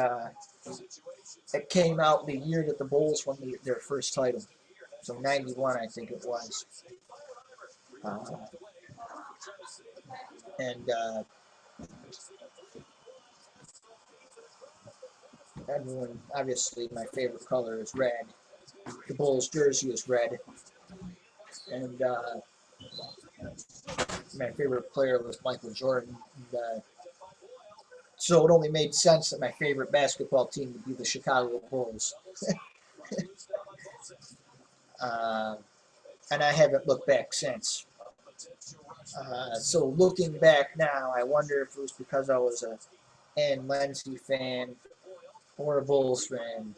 it came out the year that the Bulls won their first title. So 91, I think it was. And everyone, obviously, my favorite color is red. The Bulls jersey is red. And my favorite player was Michael Jordan. And, so it only made sense that my favorite basketball team would be the Chicago Bulls. And I haven't looked back since. So looking back now, I wonder if it was because I was a Ann Lindsay fan, or a Bulls fan.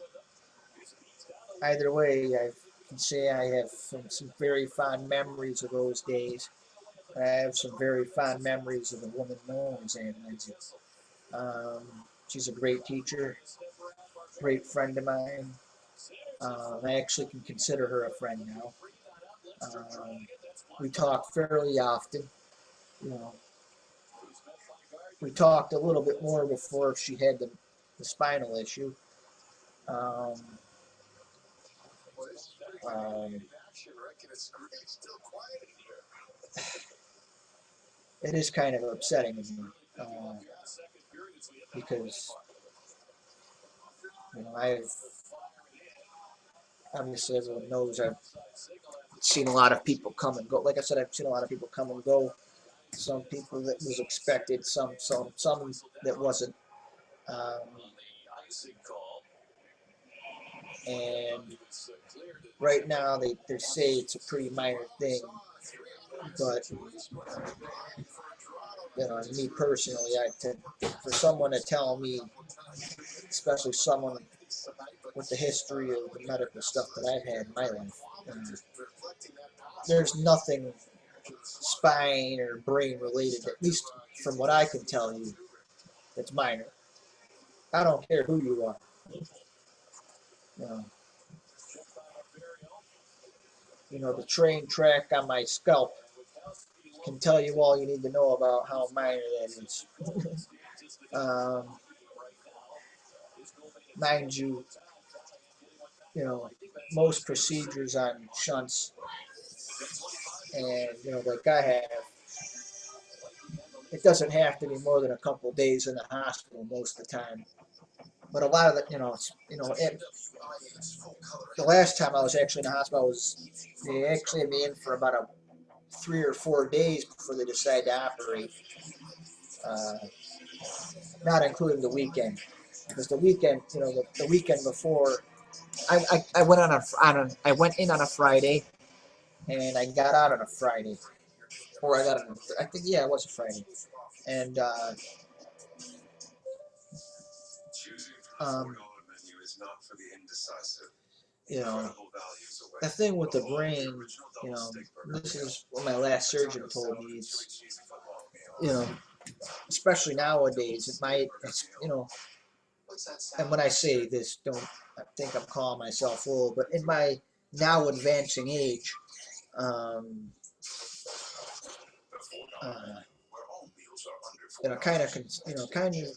Either way, I can say I have some very fond memories of those days. I have some very fond memories of a woman known as Aunt Lindsay. She's a great teacher, great friend of mine. I actually can consider her a friend now. Um, we talk fairly often. You know, we talked a little bit more before she had the spinal issue. Um, um, it is kind of upsetting to me because I've obviously everyone knows I've seen a lot of people come and go. Like I said, I've seen a lot of people come and go. Some people that was expected, some that wasn't. Um, and right now they say it's a pretty minor thing, but me personally, for someone to tell me, especially someone with the history of the medical stuff that I've had in my life, there's nothing spine or brain related, at least from what I can tell you, that's minor. I don't care who you are. You know, the train track on my scalp can tell you all you need to know about how minor that is. um, Mind you, most procedures on shunts, and like I have, it doesn't have to be more than a couple days in the hospital most of the time. But a lot of the, the last time I was actually in the hospital they actually had me in for about 3 or 4 days before they decided to operate. Uh, Not including the weekend, because the weekend, the weekend before, I went I went in on a Friday, and I got out on a Friday, or I think yeah, it was a Friday, and um, you know, the thing with the brain, this is what my last surgeon told me. It's, especially nowadays, and when I say this, don't think I'm calling myself old, but in my now advancing age, um,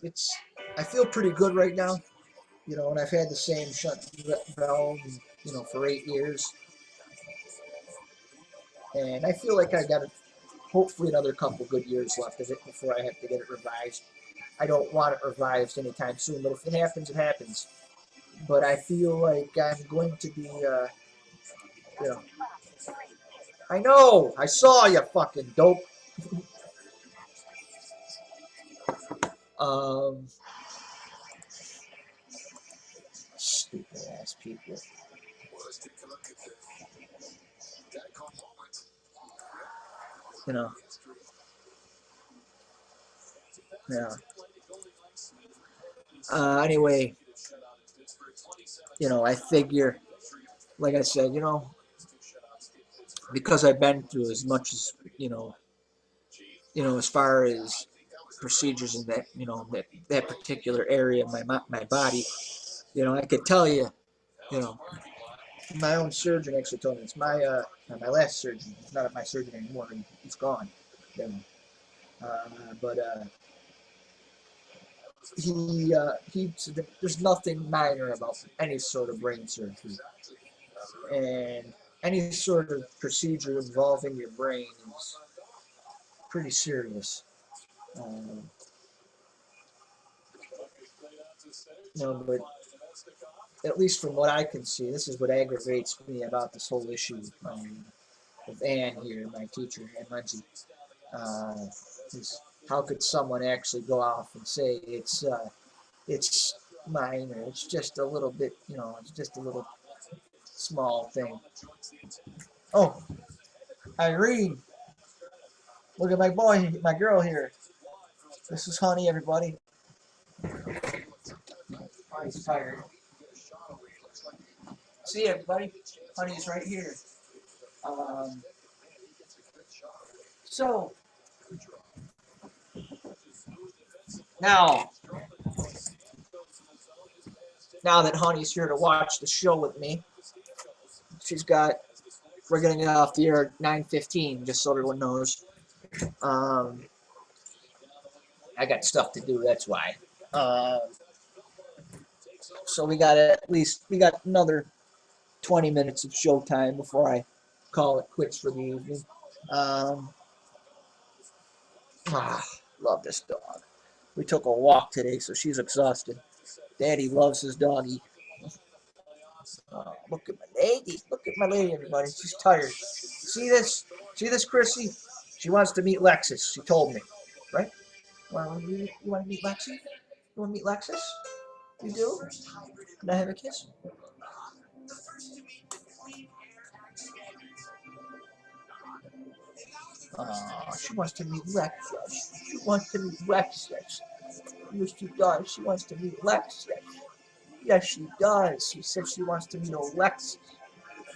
it's, I feel pretty good right now, and I've had the same shunt valve, for 8 years, and I feel like I got hopefully another couple good years left of it before I have to get it revised. I don't want it revised anytime soon, but if it happens, it happens. But I feel like I'm going to be, you know, I know, I saw you fucking dope. Um, Stupid ass people. You know, yeah. Anyway, I figure, like I said, because I've been through as much as, as far as procedures in that, that particular area of my body, I could tell you, you know, my own surgeon actually told me it's my last surgeon. It's not my surgeon anymore. He's gone. You know. But he there's nothing minor about any sort of brain surgery, and any sort of procedure involving your brain is pretty serious. Um, but at least from what I can see, this is what aggravates me about this whole issue with Ann here, my teacher, Ann Lindsay. Is how could someone actually go off and say it's minor? It's just a little bit, it's just a little small thing. Oh, Irene, look at my girl here. This is Honey, everybody. Honey's tired. See everybody, Honey's right here. So now that Honey's here to watch the show with me, we're gonna get off the air at 9:15, just so everyone knows. I got stuff to do, that's why. So we got another 20 minutes of showtime before I call it quits for the evening. Love this dog. We took a walk today, so she's exhausted. Daddy loves his doggy. Look at my lady. Look at my lady, everybody. She's tired. See this? See this, Chrissy? She wants to meet Lexus. She told me. Right? Well, you want to meet Lexi? You want to meet Lexus? You do? Can I have a kiss? She wants to meet Lexus. She wants to meet Lexus. Yes, she does. She wants to meet Lexus. Yes, she does. She said she wants to meet old Lexus.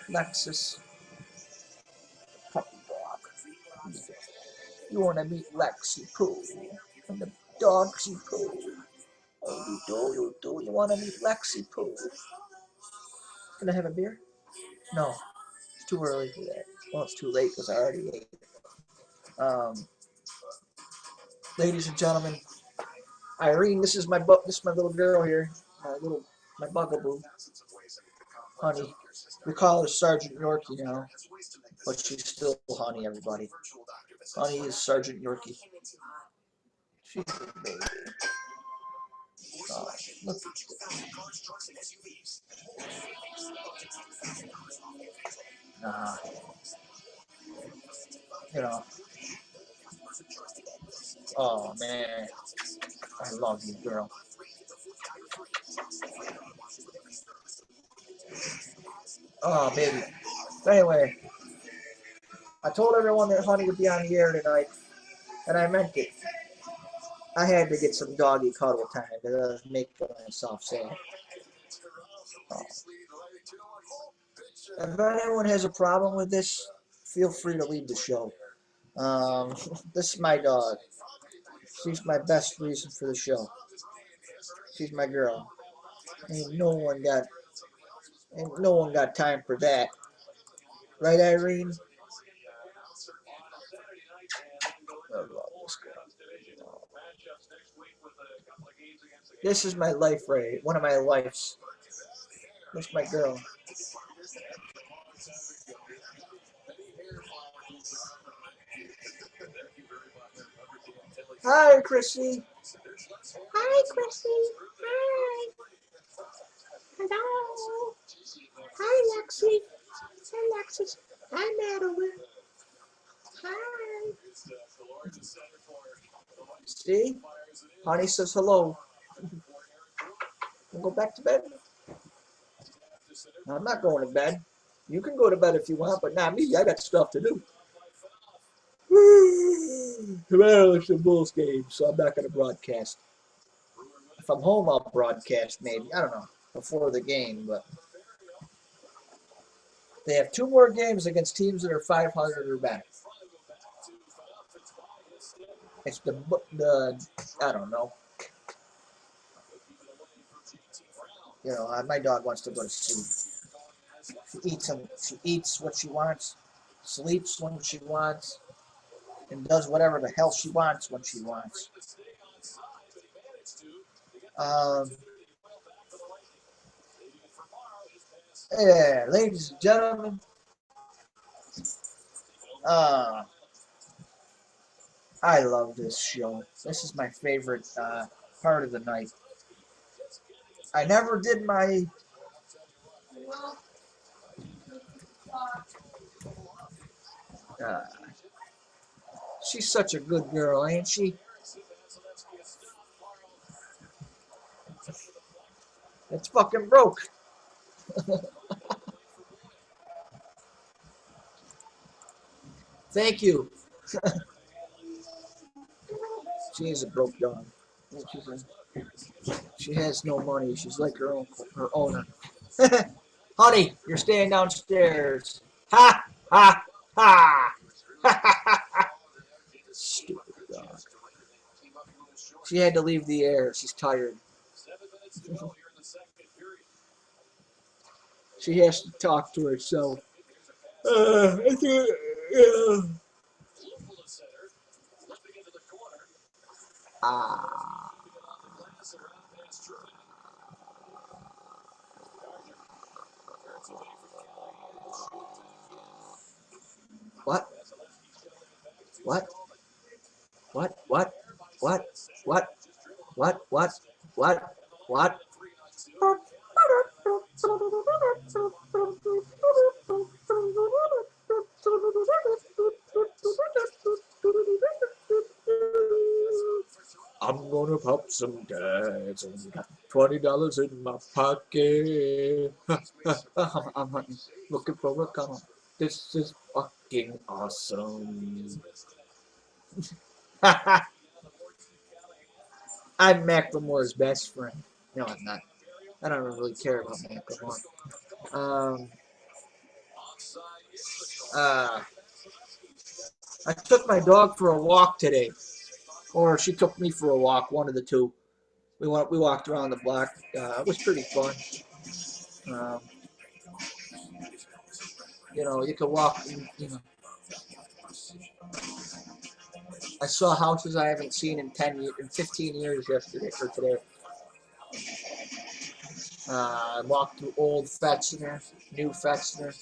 Lexus. Puppy dog. You want to meet Lexi Pooh and the Dogsy Pooh. Oh, you do. You want to meet Lexi Pooh? Can I have a beer? No. It's too early for that. Well, it's too late because I already ate. Ladies and gentlemen, Irene, this is my little girl here, my bugaboo, Honey. We call her Sergeant Yorkie now, but she's still Honey. Everybody, Honey is Sergeant Yorkie. She's a baby. Look. You know. Oh man, I love you, girl. Oh baby. Anyway, I told everyone that Honey would be on the air tonight, and I meant it. I had to get some doggy cuddle time because I was making myself sad. Oh. If anyone has a problem with this, feel free to leave the show. This is my dog. She's my best reason for the show. She's my girl. Ain't no one got time for that. Right, Irene? I love this girl. This is my life, Ray. One of my lives. That's my girl. Hi, Chrissy. Hi, Chrissy. Hi. Hello. Hi, Lexi. Hi, Lexus. Hi, Madeline. Hi. See? Honey says hello. We'll go back to bed. I'm not going to bed. You can go to bed if you want, but not me. I got stuff to do. Tomorrow it's a Bulls game, so I'm not going to broadcast. If I'm home, I'll broadcast maybe. I don't know, before the game, but they have 2 more games against teams that are 500 or better. It's the I don't know. You know, my dog wants to go to sleep. She eats what she wants, sleeps when she wants, and does whatever the hell she wants when she wants. Yeah, ladies and gentlemen, I love this show. This is my favorite part of the night. I never did my... she's such a good girl, ain't she? It's fucking broke. Thank you. She is a broke dog. She has no money. She's like her owner. Honey, you're staying downstairs. Ha ha ha. Stupid dog. She had to leave the air. She's tired. She has to talk to herself. Ah. What? What? What? What? What? What? What? What? What? What? I'm gonna pop some tags and got $20 in my pocket. I'm hunting, looking for a come. This is fucking awesome. I'm Macklemore's best friend. No, I'm not. I don't really care about Macklemore. Uh, I took my dog for a walk today, or she took me for a walk. One of the two. We walked around the block. It was pretty fun. Um, you know, you could walk. You know, I saw houses I haven't seen in 15 years yesterday or today. I walked through old Fetzner, new Fetzner,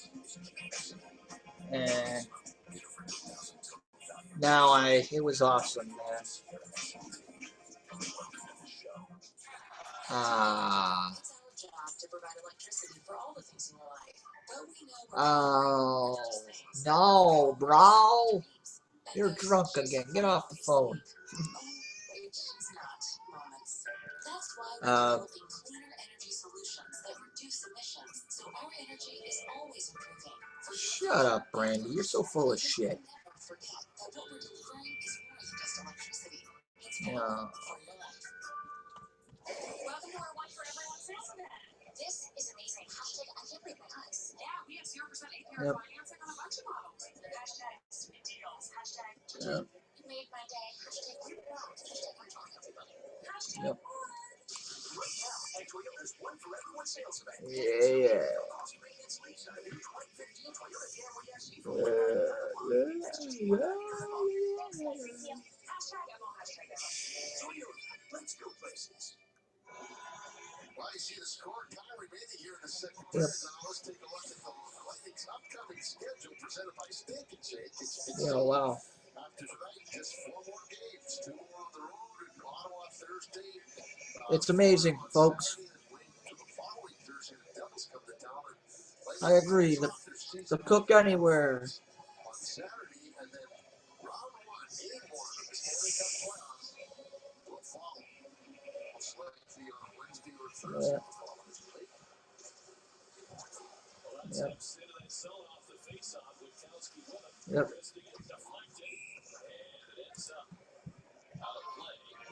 and now it was awesome, man. Oh, no, bro. You're drunk again. Get off the phone. Uh, Shut up, Brandy. You're so full of shit. Yeah. Welcome to our one for everyone sales event. This is amazing. Hashtag I can't believe my eyes. Yeah, we have 0% APR financing on a bunch of models. Hashtag sweet deals. Hashtag you made my day. Hashtag we're proud. Hashtag we're talking everybody. Hashtag Yep. Right now, at Toyota's One for Everyone sales event. Yeah. No cost maintenance lease. New 2015 Toyota Camry SE for $1,900. Hashtag I'm all hashtag that. Toyota, let's go places. Well, you see the score kind of remaining here in the second Yep. period. Now let's take a look at the Lightning's upcoming schedule presented by Steak and Shake. Yeah, wow. After tonight, just 4 more games, 2 more on the road in Ottawa Thursday. It's amazing, folks. I agree. The Cook Anywhere. On Saturday, and then round 1, game 1 of the Stanley Cup playoffs will follow. Most likely on Wednesday or Thursday Yeah. the following week. Yep. Yep.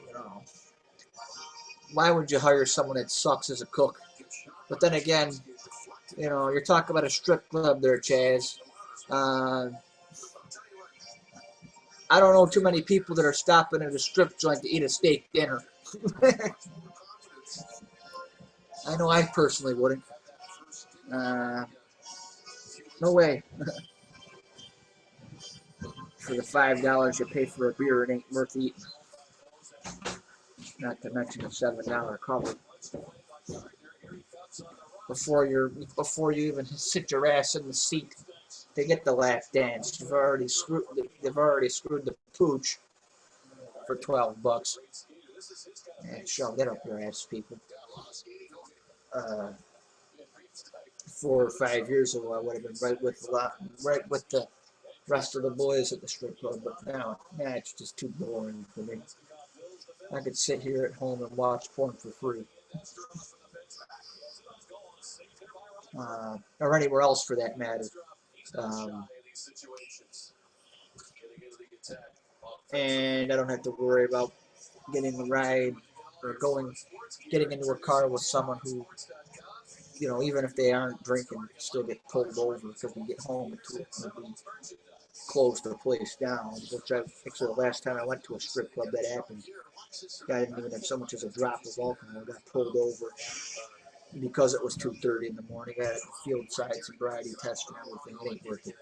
You know, why would you hire someone that sucks as a cook? But then again, you know, you're talking about a strip club there, Chaz. I don't know too many people that are stopping at a strip joint to eat a steak dinner. I know I personally wouldn't. No way. For the $5 you pay for a beer, it ain't worth eating. Not to mention the $7 cover. Before you even sit your ass in the seat to get the lap dance, they've already screwed the pooch for $12. And shove that up your ass, people. 4 or 5 years ago, I would have been right with the rest of the boys at the strip club, but now it's just too boring for me. I could sit here at home and watch porn for free. Or anywhere else for that matter. And I don't have to worry about getting a ride or getting into a car with someone who, even if they aren't drinking, still get pulled over because we get home and we close the place down. Which actually the last time I went to a strip club that happened. Guy didn't even have so much as a drop of alcohol. Got pulled over because it was 2:30 in the morning. I had a field side sobriety test and everything. It ain't worth it.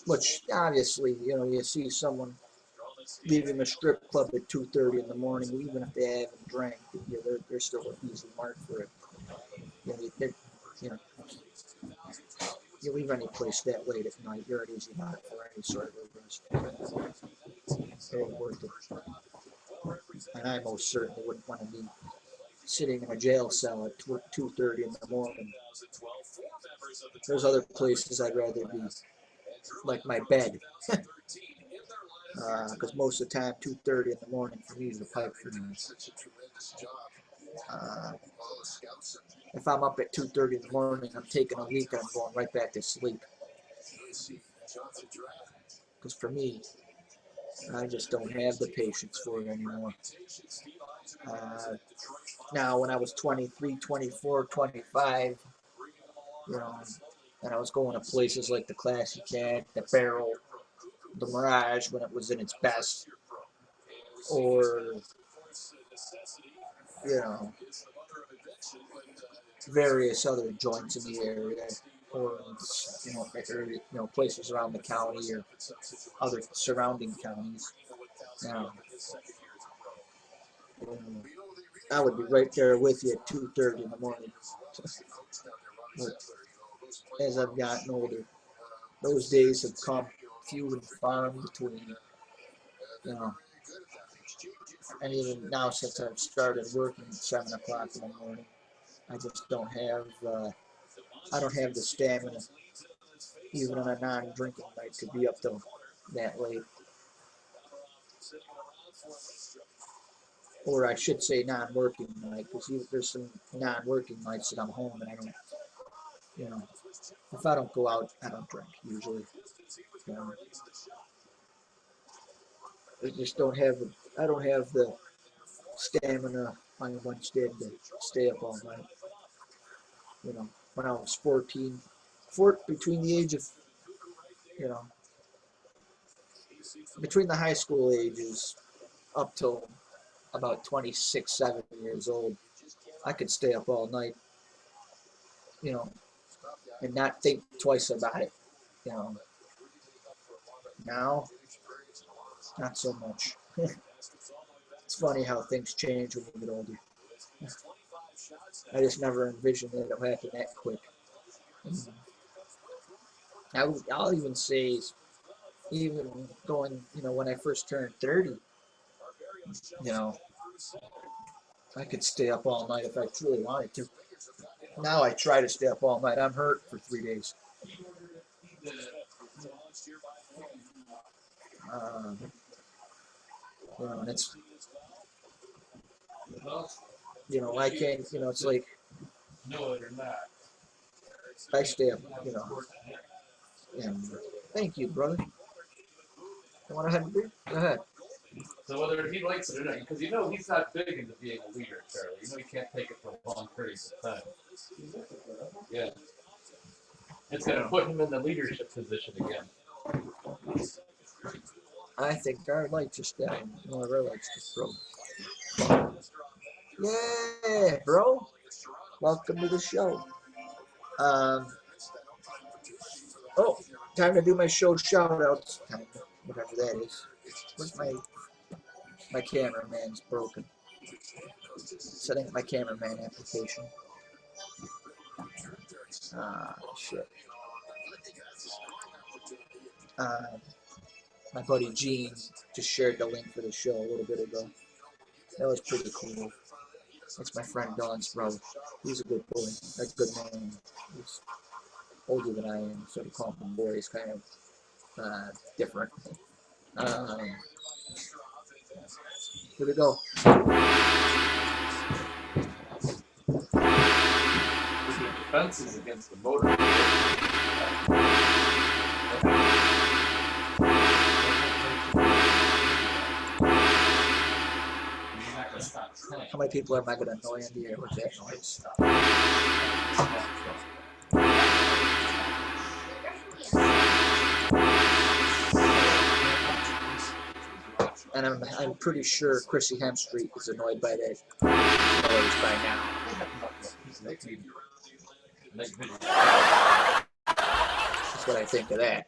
Which obviously, you see someone leaving a strip club at 2:30 in the morning, even if they haven't drank, they're still an easy mark for it. You know, you leave any place that late at night, you're an easy mark for any sort of arrest. It ain't worth it. And I most certainly wouldn't want to be sitting in a jail cell at 2:30 in the morning. There's other places I'd rather be, like my bed. Because most of the time, 2:30 in the morning for me is the pipe for me. If I'm up at 2:30 in the morning, I'm taking a leak and I'm going right back to sleep. Because for me, I just don't have the patience for it anymore. Now, when I was 23, 24, 25, and I was going to places like the Classy Cat, the Barrel, the Mirage when it was in its best, or various other joints in the area, or places around the county or other surrounding counties. I would be right there with you at 2:30 in the morning. But as I've gotten older, those days have come few and far in between. And even now, since I've started working at 7 o'clock in the morning, I just don't have. I don't have the stamina, even on a non-drinking night, to be up till that late. Or I should say non-working night, because there's some non-working nights that I'm home and I don't, if I don't go out, I don't drink usually. I just don't have, I don't have the stamina I once did to stay up all night. When I was 14, between the age of, between the high school ages up till about 26, 7 years old, I could stay up all night, and not think twice about it. Now, not so much. It's funny how things change when you get older. I just never envisioned that it'll happen that quick. I'll even say, even going, when I first turned 30, I could stay up all night if I truly wanted to. Now I try to stay up all night. I'm hurt for 3 days. And it's, I can't, it's like, I stay up, and thank you, brother. You want to have a beer? Go ahead. So whether he likes it or not, because he's not big into being a leader, Charlie. He can't take it for long periods of time. Yeah. It's going to put him in the leadership position again. I think our lights just down. One of our lights just broke. Yeah, bro. Welcome to the show. Time to do my show shout-outs. Whatever that is. Where's my cameraman's broken. Setting up my cameraman application. Shit. My buddy Gene just shared the link for the show a little bit ago. That was pretty cool. That's my friend Don's brother. He's a good boy. A good man. He's older than I am, so to call him boy is kind of different. Here we go. Defense is against the motor. How many people am I going to annoy in the air with that noise? And I'm pretty sure Chrissy Hemstreet is annoyed by that noise by now. That's what I think of that.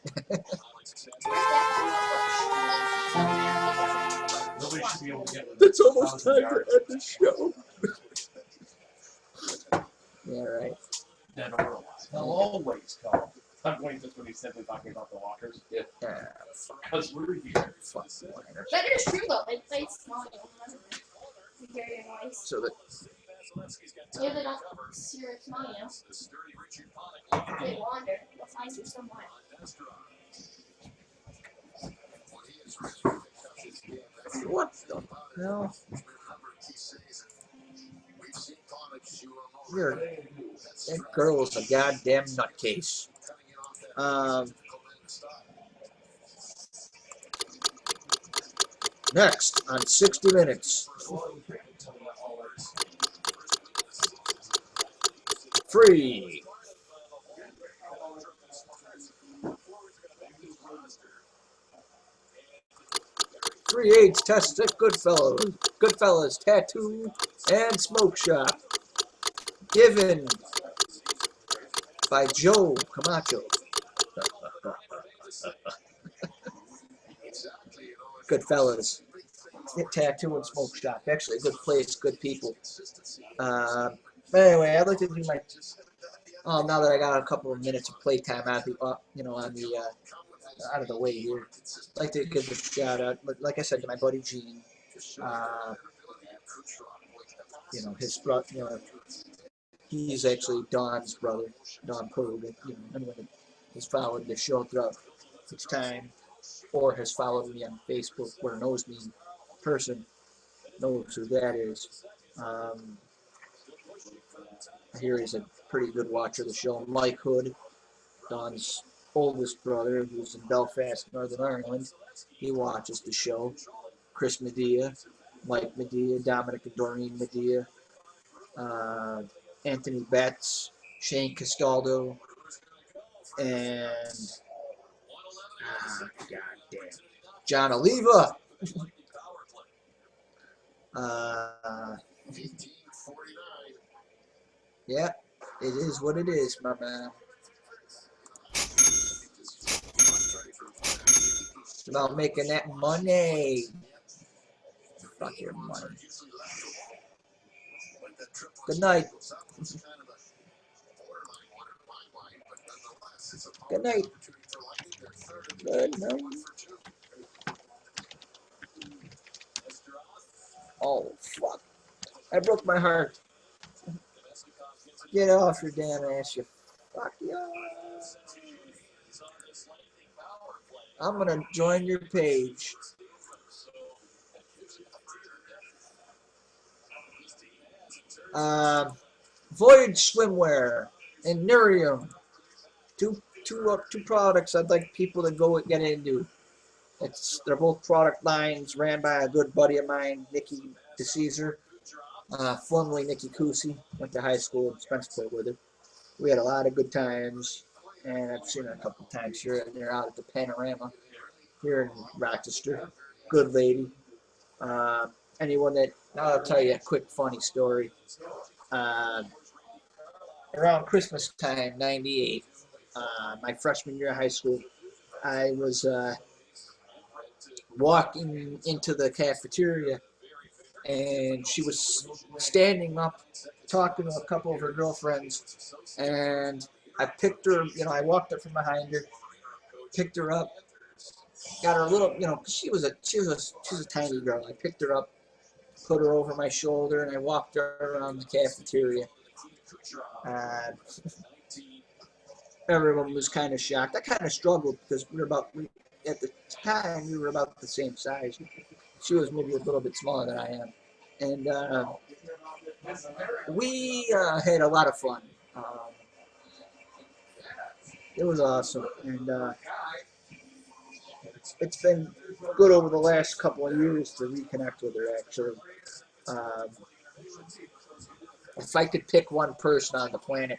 Nobody should be able to get It's almost time to end the show. Yeah, right. dead or alive. They'll always come. I'm waiting just when he's simply talking about the walkers. Yeah. Because we're here. That is true though. They play small. You hear your voice. So that Yeah, they don't see your small, you know. They wander. They'll find you somewhere. what the hell? You're, that girl is a goddamn nutcase. Next on 60 Minutes. Free. Three AIDS test at Goodfellas Tattoo and Smoke Shop. Given by Joe Camacho. Goodfellas Tattoo and Smoke Shop. Actually, a good place, good people. Anyway, I'd like to do my. Oh, now that I got a couple of minutes of playtime out of the way here, I'd like to give a shout out, like I said, to my buddy Gene. His brother. He's actually Don's brother, Don Pogue. Anyone that has followed the show throughout its time, or has followed me on Facebook, or knows me in person, knows who that is. I hear he's a pretty good watcher of the show. Mike Hood, Don's oldest brother, who's in Belfast, Northern Ireland, he watches the show. Chris Medea, Mike Medea, Dominic and Doreen Medea, Anthony Betts, Shane Castaldo, and John Oliva. Yeah, it is what it is, my man. It's about making that money. Fuck your money. Good night. Good night. Good night. Oh, fuck. I broke my heart. Get off your damn ass, you fuck you. I'm gonna join your page. Voyage Swimwear and Nurium. Two products I'd like people to go and get into. They're both product lines ran by a good buddy of mine, Nikki DeCesar. Formerly Nikki Kusi. Went to high school in Spencerport with her. We had a lot of good times, and I've seen her a couple of times here and there out at the Panorama here in Rochester. Good lady. Anyone that, now I'll tell you a quick funny story. Around Christmas time, 98, my freshman year of high school, I was walking into the cafeteria, and she was standing up talking to a couple of her girlfriends, and I picked her, I walked up from behind her, picked her up, got her a little, she was a tiny girl. I picked her up, put her over my shoulder, and I walked her around the cafeteria. Everyone was kind of shocked. I kind of struggled because at the time we were about the same size. She was maybe a little bit smaller than I am, and we had a lot of fun. It was awesome, and it's been good over the last couple of years to reconnect with her. Actually, If I could pick one person on the planet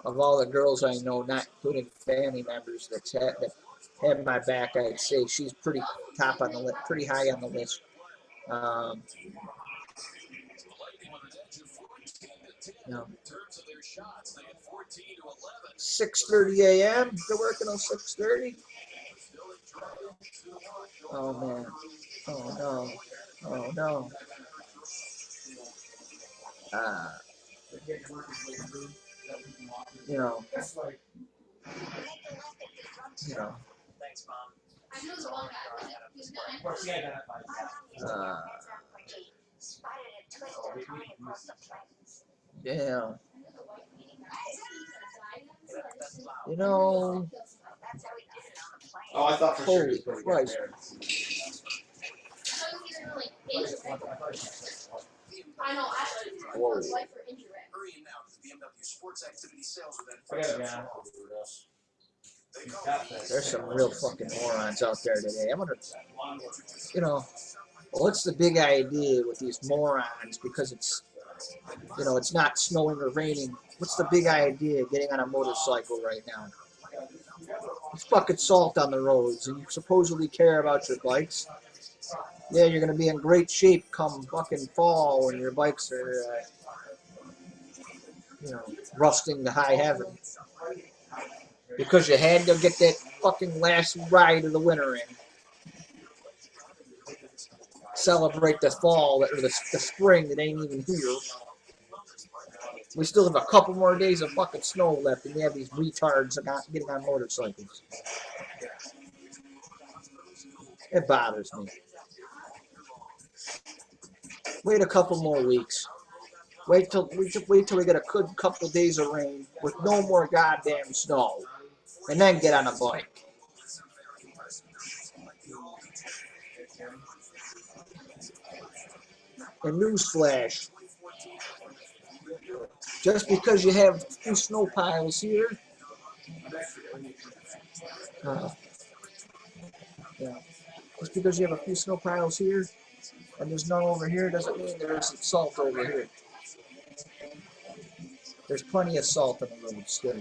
of all the girls I know, not including family members that have my back, I'd say she's pretty top on the list, pretty high on the list. 6:30 a.m. They're working on 6:30. Oh man. Oh no. Oh no. You know. You know. I know the one guy. He's good. Yeah. You know. Oh, I thought for sure he Holy was Christ. I know. I should Whoa. life for injury. Hurrying now to the BMW Sports Activity Sales Event. There's some real fucking morons out there today. I'm gonna, you know, what's the big idea with these morons? Because it's, you know, it's not snowing or raining. What's the big idea getting on a motorcycle right now? It's fucking salt on the roads, and you supposedly care about your bikes. Yeah, you're gonna be in great shape come fucking fall when your bikes are, you know, rusting to high heaven. Because you had to get that fucking last ride of the winter in. Celebrate the fall or the spring that ain't even here. We still have a couple more days of fucking snow left, and we have these retards getting on motorcycles. It bothers me. Wait a couple more weeks. Wait till we get a good couple days of rain with no more goddamn snow, and then get on a bike. And newsflash, just because you have a few snow piles here, yeah, just because you have a few snow piles here and there's none over here doesn't mean there's some salt over here. There's plenty of salt on the road still.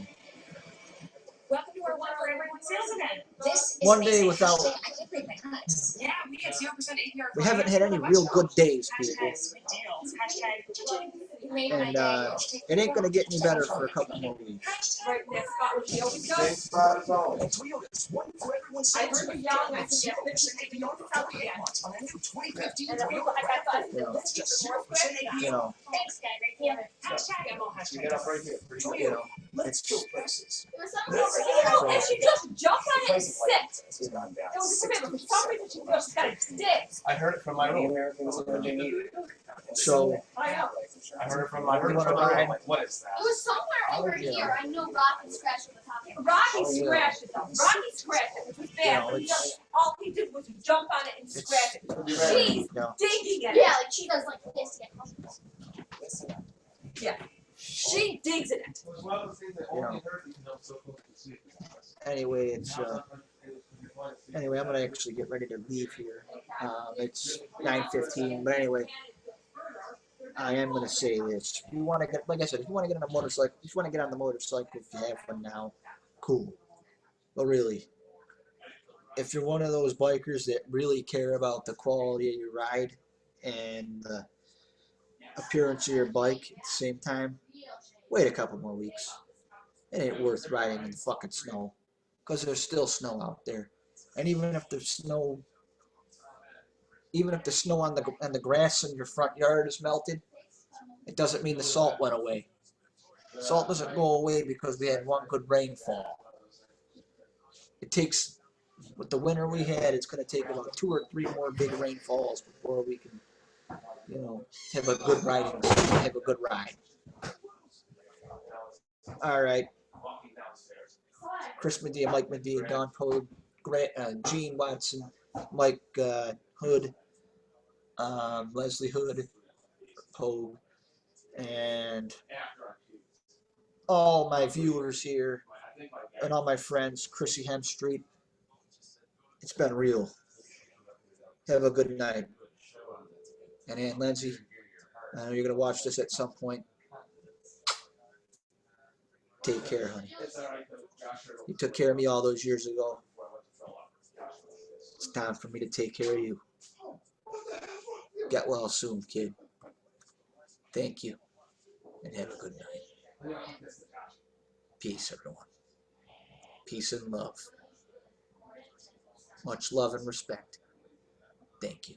Welcome to our One for Everyone sales event. This is One day amazing. without. Hashtag I can't break my nuts. Yeah, we get 0% APR. We haven't had any real good days, people. Hashtag sweet deals. Hashtag cha-ching. You made my And day. it ain't gonna get any better for a couple more weeks. Right in that spot where she always goes. And Toyota's one for everyone I sales heard event. you yelling. I Get said, yeah, 0% APR for 48 months on a new 2015 and I Toyota. thought, Yeah. That's just 0% You APR. know, thanks, guy, right here. Hashtag MO hashtag. you know, Let's go places. There was someone over here. And she just jumped on it and sit. It's gone down. It was for some reason she feels she's got a stick. I heard it from my room. so I know. I heard it from my room. You wanna ride? I'm like, what is that? It was somewhere over Yeah. here. I know Rocky scratched on the top of it. Rocky scratched it though. Rocky scratched it, which was bad. You know, But he it's- just, all he did was jump on it and scratch it. She's no. digging at it. Yeah, like she does like this to get comfortable. She digs in it. Anyway, anyway, I'm gonna actually get ready to leave here. It's 9:15, but anyway, I am gonna say this: if you want to get, like I said, if you want to get on a motorcycle, if you want to get on the motorcycle, if you have one now, cool. But really, if you're one of those bikers that really care about the quality of your ride and the appearance of your bike at the same time, wait a couple more weeks. It ain't worth riding in the fucking snow, because there's still snow out there. And even if the snow on the grass in your front yard is melted, it doesn't mean the salt went away. Salt doesn't go away because we had one good rainfall. It takes, with the winter we had, it's going to take about 2 or 3 more big rainfalls before we can, you know, have a good ride. All right. Chris Medea, Mike Medea, Don Pogue, Gene Watson, Mike Hood, Leslie Hood, Pogue, and all my viewers here, and all my friends, Chrissy Hemstreet. It's been real. Have a good night. And Aunt Lindsay, I know you're gonna watch this at some point. Take care, honey. You took care of me all those years ago. It's time for me to take care of you. Get well soon, kid. Thank you, and have a good night. Peace, everyone. Peace and love. Much love and respect. Thank you.